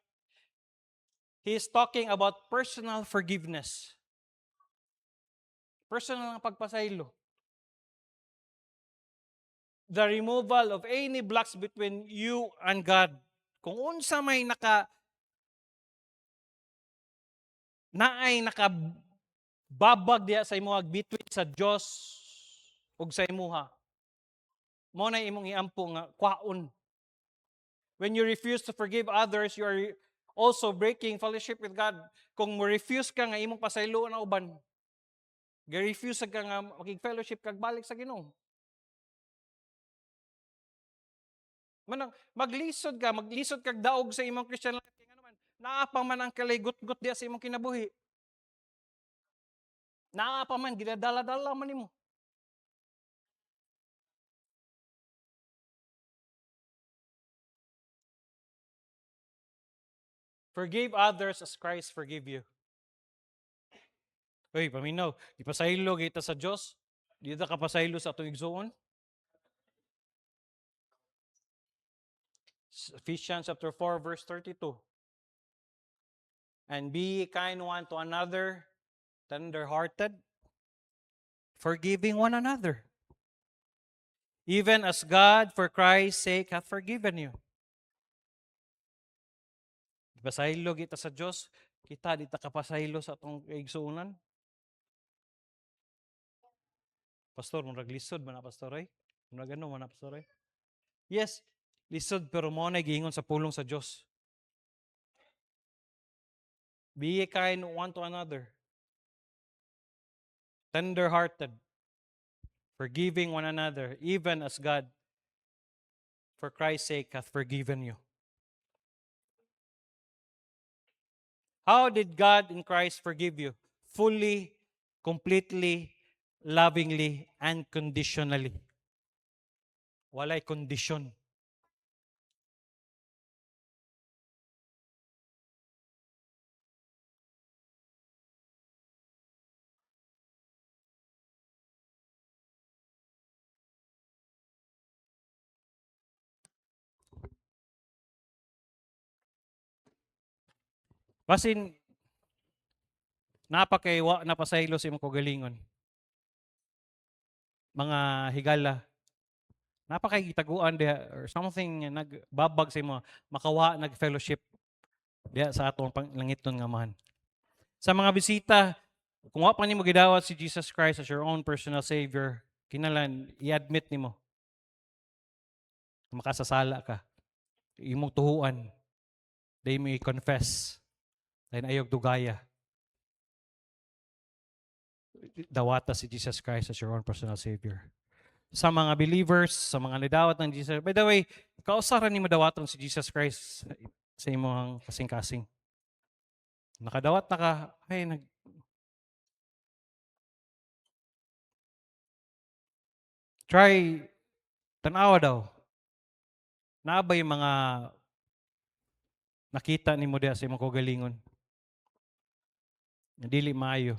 He is talking about personal forgiveness. Personal ang pagpasaylo. The removal of any blocks between you and God. Kung unsa may nakababag diya sa imuha between sa Dios ug sa imuha. Mo na imong iampo nga kwaon. When you refuse to forgive others, you are also breaking fellowship with God. Kung mo refuse ka nga imong pasaylo na uban, ga-refuse ka nga makig-fellowship kag balik sa Ginoo. Manang maglisod kag daog sa imong Christian life kay naman naa pa man ang kaligot-got diya sa imong kinabuhi. Naa pa man gidadala-dala man nimo. Forgive others as Christ forgive you. Uy, paminaw, ipasaylo kita sa Dios. Di ta kapasaylo sa atong igsuon. Ephesians chapter 4 verse 32. And be kind one to another, tender-hearted, forgiving one another. Even as God, for Christ's sake, hath forgiven you. Pasaylo kita sa Dios, kita di ta kapasaylo sa atong igsuonan. Pastor, murag lisod man na pastor ay? Murag ano man na pastor ay? Yes, lisod pero mo na giingon sa pulong sa Dios. Be kind one to another. Tender-hearted. Forgiving one another, even as God, for Christ's sake, hath forgiven you. How did God in Christ forgive you? Fully, completely, lovingly, unconditionally. Walay kondisyon. Basin, napakaywa, napasaylo sa imong kagalingon. Mga higala, napakagitaguan diha or something nagbabag sa imo, makawa nag-fellowship diha sa atong langiton nga man. Sa mga bisita, kung wa pa nimo gidawat si Jesus Christ as your own personal Savior, kinahanglan i-admit nimo. Makasasala ka. Imong tuhuan. They may confess. Lain ayog dugaya. Dawata si Jesus Christ as your own personal Savior. Sa mga believers, sa mga nidawat ng Jesus. By the way, kausaran ni madawaton si Jesus Christ sa imong kasing-kasing. Nakadawat na ka, ay, try, tanawa daw. Naabay mga nakita ni mo diya sa imong kaugalingon. Dili maayo.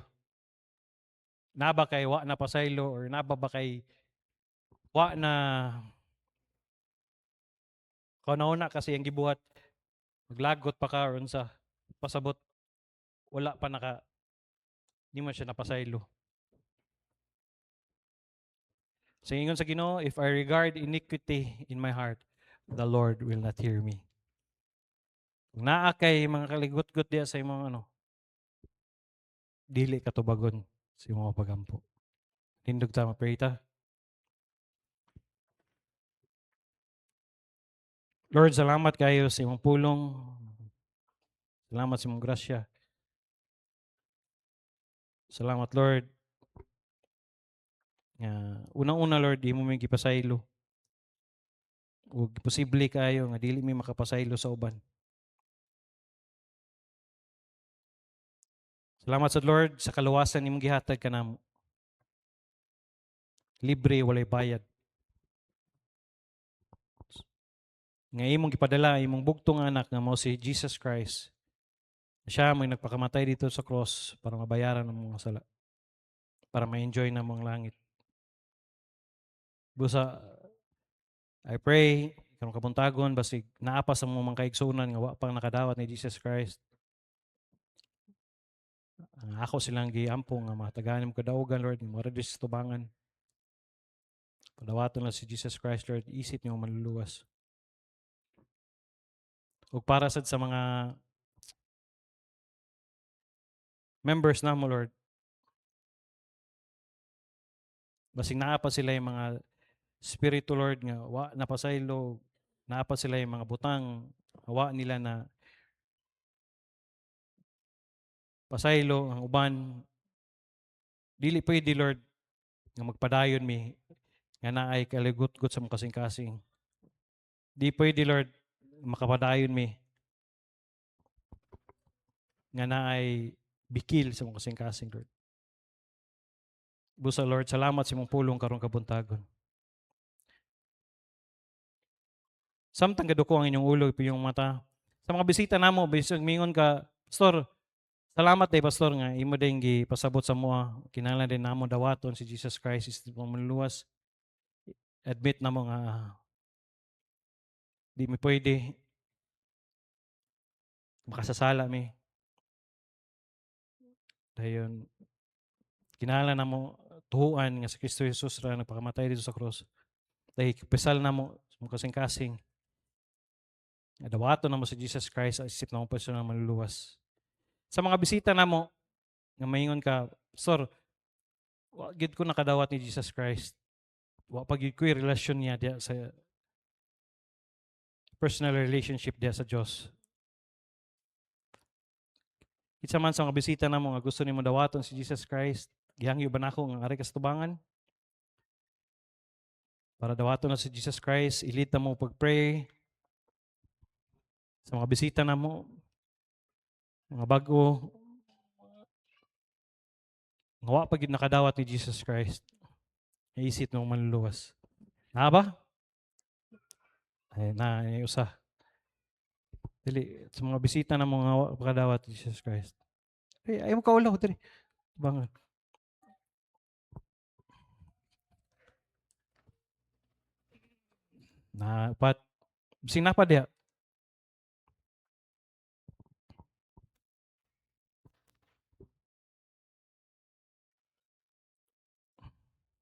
Naba kay wa na pasaylo or naba ba kay wa na kauna kasi ang gibuhat maglagot pa ka or unsa pasabot wala pa naka di man siya napasaylo. So ingon sa Ginoo, if I regard iniquity in my heart, the Lord will not hear me. Kung naa kay mga kaligot-got diya sa imong dili katubagon sa imong pagampo. Tindog ta ma-pray ta. Lord, salamat kayo sa imong pulong. Salamat sa imong grasya. Salamat Lord. Unang-una Lord, di mo may gipasaylo. Ug posible kayo nga dili may makapasaylo sa uban. Salamat sa Lord sa kaluwasan nimong gihatag kanamo. Libre, walay bayad. Nga imong gipadala imong bugtong anak nga mao si Jesus Christ. Siya may nagpakamatay dito sa cross para mabayaran ang mga sala. Para ma-enjoy na mong langit. Busa, I pray, karong kabuntagon, basig naapas ang mga kaigsunan nga wa pang nakadawat ni Jesus Christ. Ang ako silang giampong nga mataganim ko daugan, Lord, mo redis tubangan. Padawaton lang si Jesus Christ, Lord, isip niyo maluluwas. Ug para sad sa mga members na mo, Lord, basig naa pa sila yung mga spirito, Lord, nga wa napasaylo, naa pa sila yung mga butang, wa nila na pasaylo, ang uban, dili pwede, Lord, nga magpadayon mi, nga naay kaligot-got sa mga kasing-kasing. Di pwede, Lord, makapadayon mi, nga naay bikil sa mga kasing-kasing, Lord. Busa, Lord, salamat sa imong pulong karong kabuntagon. Samtang gaduko ang inyong ulo, ipiyong mata. Sa mga bisita namo, bisag mingon ka, Pastor, salamat day Pastor nga imo din gipasabot sa mua. Kinahanglan din namo dawaton si Jesus Christ is manluwas. Admit namo nga di mi pwede makasasala mi. Dayon kinahanglan namo tuhuan nga si Kristo Jesus ra nagpakamatay dito sa cross. Dahil pesal namo sa kasing-kasing. Dawaton namo si Jesus Christ sa isip namo personal manluluwas. Sa mga bisita namo nga maingon ka, Pastor, wa gid ko nakadawat ni Jesus Christ. Wa pa gid ko relasyon niya diya sa personal relationship diya sa Dios. Kitsa man sa mga bisita namo nga gusto nimo dawaton si Jesus Christ, gihangyo ba nako nga ari ka sa tubangan? Para dawaton na si Jesus Christ, ilit na mo pag-pray sa mga bisita namo, mga bago, nga wa pa gid nakadawat ni Jesus Christ. Iisip mo manluluwas. Na ba? Ay, na usa. Dili sa mga bisita na mga pakadawat ni Jesus Christ. Ay mo kaulaw diri. Bangon. Na pat sing napa diha.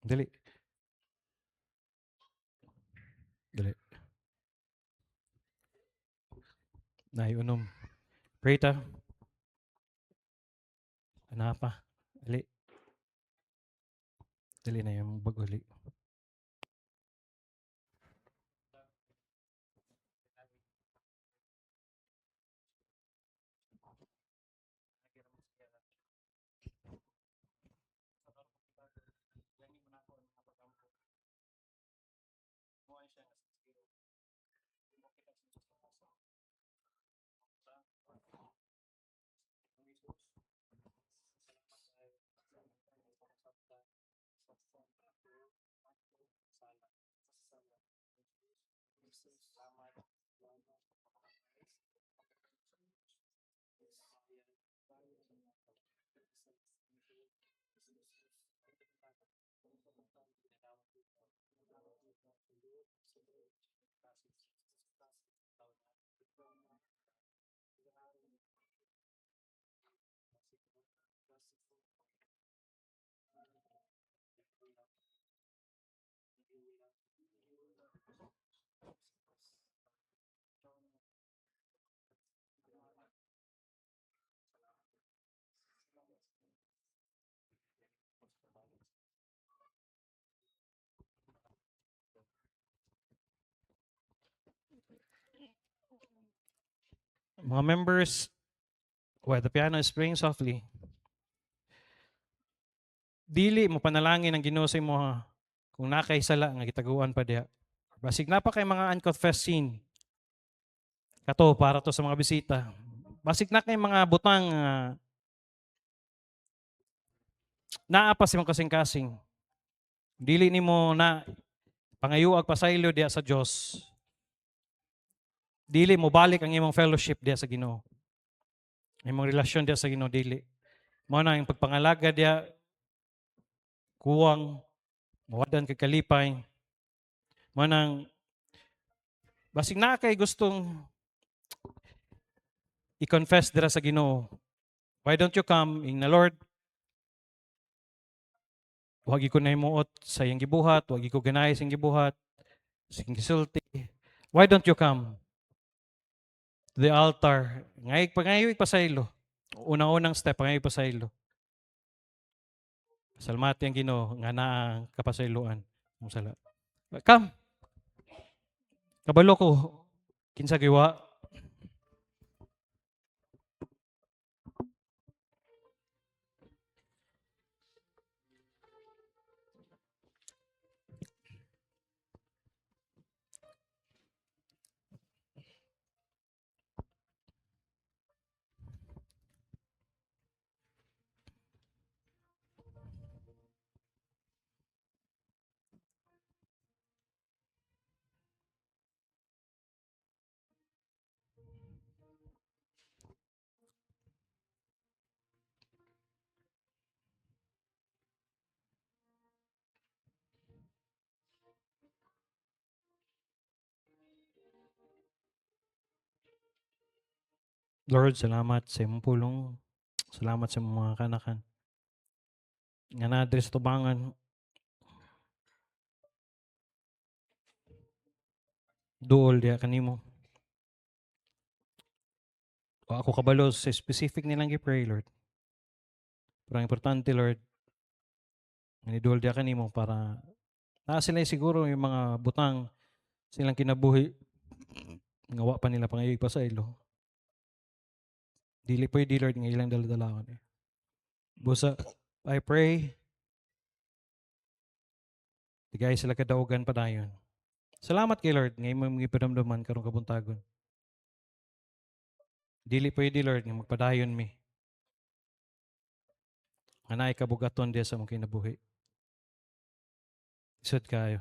Dili. Dili. Nay unom. Pray ta. Ana pa. Dili. Dili na yung baguli. Mga members, while the piano is playing softly, dili mo panalangin ang Ginoo sa imo kung nakaisala nga gitaguan pa diha. Basig na pa kay mga unconfessed sin. Kato para to sa mga bisita. Basig na kay mga butang naa pa si mga kasing-kasing. Dili nimo na pangayuag pasaylo diha sa Dios. Dili mo balik ang imong fellowship diha sa Ginoo. Imong relasyon diha sa Ginoo dili. Mao na ang pagpangalaga diha kuwang mawadan kay kalipay. Mao nang basig na kay gustong i-confess dira sa Ginoo. Why don't you come in the Lord? Wagi ko na himuot sa iyang gibuhat, wagi ko ganay sa iyang gibuhat, sa iyang gisulti. Why don't you come to the altar? Ngayon pasaylo. Unang-unang step, ngayon pasaylo. Salmati ang Ginoo nga naa ang kapasayloan. Come. Kabalo ko kinsa giwa. Lord, salamat sa imong pulong. Salamat sa imong mga kanakan. Nga na sa tubangan. Duol diha kanimo. O ako kabalo sa specific nilang gi-pray, Lord. Pero ang importante, Lord, nga duol diha kanimo para naa sila siguro yung mga butang silang kinabuhi nga wa pa nila pangayoy pa sa ilo. Dili pwede, Lord, nga ilang daladalawan. Busa, I pray, tigay sila kadaugan pa dayon. Salamat kay Lord, nga imong gipadamdaman karong kabuntagon. Dili pwede, Lord, nga magpadayon mi. Nga naay kabugaton diya sa mong kinabuhi. Isod kayo.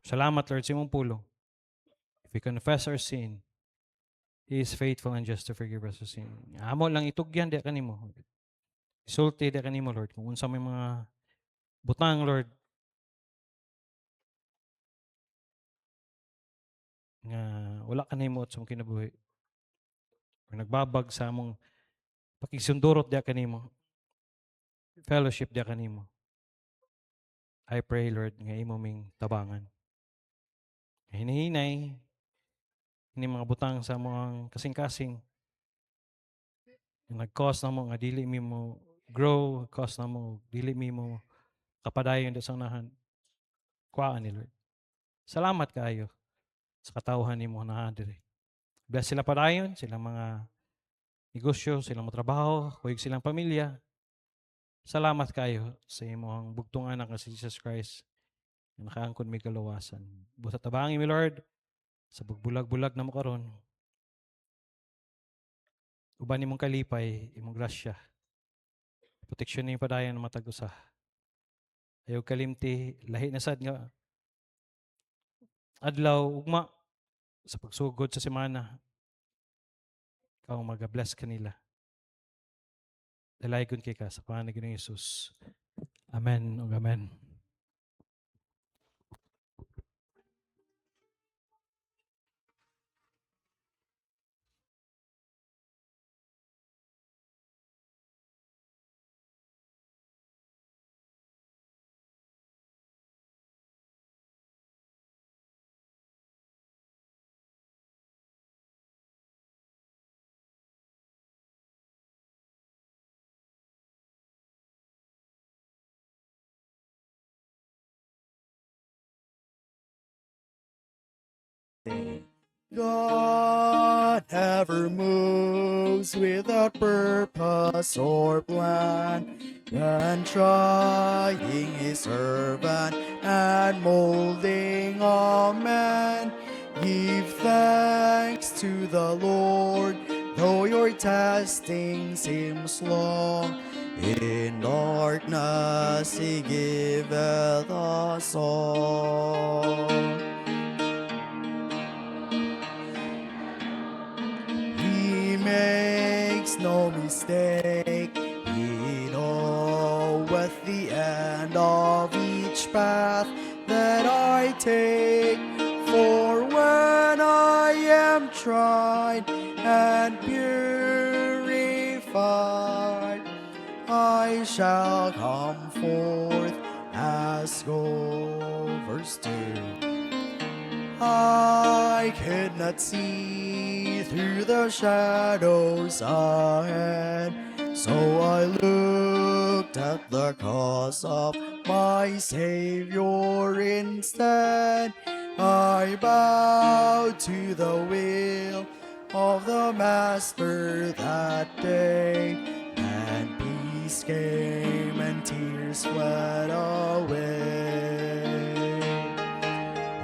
Salamat, Lord, sa imong pulong. If we confess our sin, He is faithful and just to forgive us our sin. Amo lang itugyan diya kanimo. Isulti diya kanimo, Lord. Kung unsa may mga butang, Lord, nga wala ka nimo sa mong kinabuhi. Or nagbabag sa among pakisundurot diya kanimo. Fellowship diya kanimo. I pray, Lord, nga imo ming tabangan. Hinihinay, ini mga butang sa mga kasing-kasing. Nag-cause na mo nga dili mi mo grow, cause na mo dili mi mo kapadayon sa unahan. Kuhaan ni Lord. Salamat kaayo sa katawhan nimo na diri. Bless sila padayon, silang mga negosyo, silang mga trabaho, kuig silang pamilya. Salamat kayo sa imong bugtong anak nga si Jesus Christ na nakaangkon mi kaluwasan. Busa tabangin mi, Lord, sa bugbulag-bulag na mo karon. Uban nimong kalipay, imong grasya. Proteksyon ni padayon ng matag usa. Ayaw kalimti, lahi na sad nga adlaw ugma sa pagsugod sa semana. Ikaw mag-bless kanila. Dalaygon kay ka sa pangalan ni Jesus. Amen ug amen. God never moves without purpose or plan, and trying his servant and molding a man. Give thanks to the Lord, though your testing seems long. In darkness he giveth a song. He makes no mistake. He knoweth the end of each path that I take. For when I am tried and purified, I shall come forth as gold. Verse 2. I could not see through the shadows ahead, so I looked at the cross of my Savior instead. I bowed to the will of the Master that day, and peace came and tears fled away.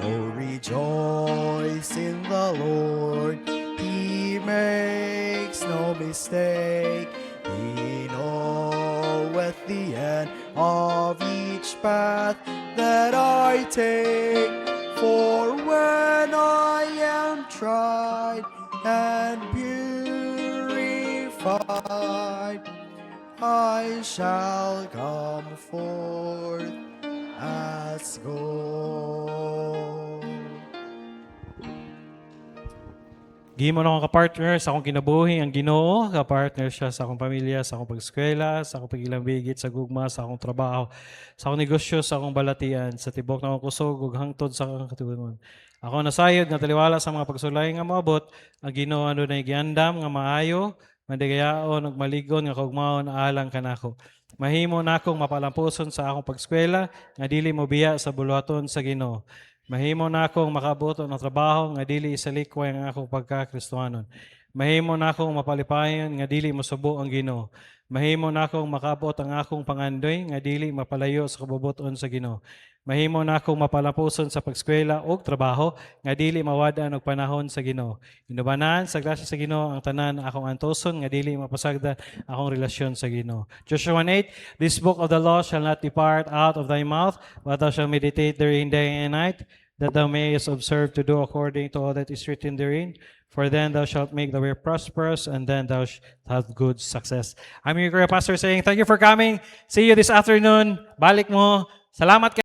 Oh, rejoice in the Lord, he makes no mistake. He knoweth the end of each path that I take. For when I am tried and purified, I shall come forth as gold. Gihimo na akong kapartner sa akong kinabuhi ang Ginoo, kapartner siya sa akong pamilya, sa akong pag-eskwela, sa akong pagilambigit, sa gugma, sa akong trabaho, sa akong negosyo, sa akong balatian, sa tibok na akong kusog ug hangtod sa akong katugunon. Ako nasayod nga taliwala sa mga pagsulay nga moabot, ang Ginoo ano na giandam nga maayo, mandigayaon ug maligon nga kaugmaon alang kanako. Mahimo nakong mapalampuson sa akong pag-eskwela nga dili mo biya sa buluhaton sa Ginoo. Mahimo na akong makaabot ng trabaho nga dili isalikway ang akong pagka-Kristohanon. Mahimo na akong mapalipayon nga dili mosubo ang Ginoo. Mahimo na akong makaabot ang akong pangandoy nga dili mapalayo sa kabubuton sa Ginoo. Mahimo na akong mapalapuson sa pag-eskwela o trabaho nga dili mawad-an og panahon sa Ginoo. Inubanan sa grasya sa Ginoo ang tanan akong antoson nga dili mapasagda akong relasyon sa Ginoo. Joshua 1:8, this book of the law shall not depart out of thy mouth, but thou shalt meditate therein day and night, that thou mayest observe to do according to all that is written therein. For then thou shalt make the way prosperous, and then thou shalt have good success. I'm your Pastor saying, thank you for coming. See you this afternoon. Balik mo. Salamat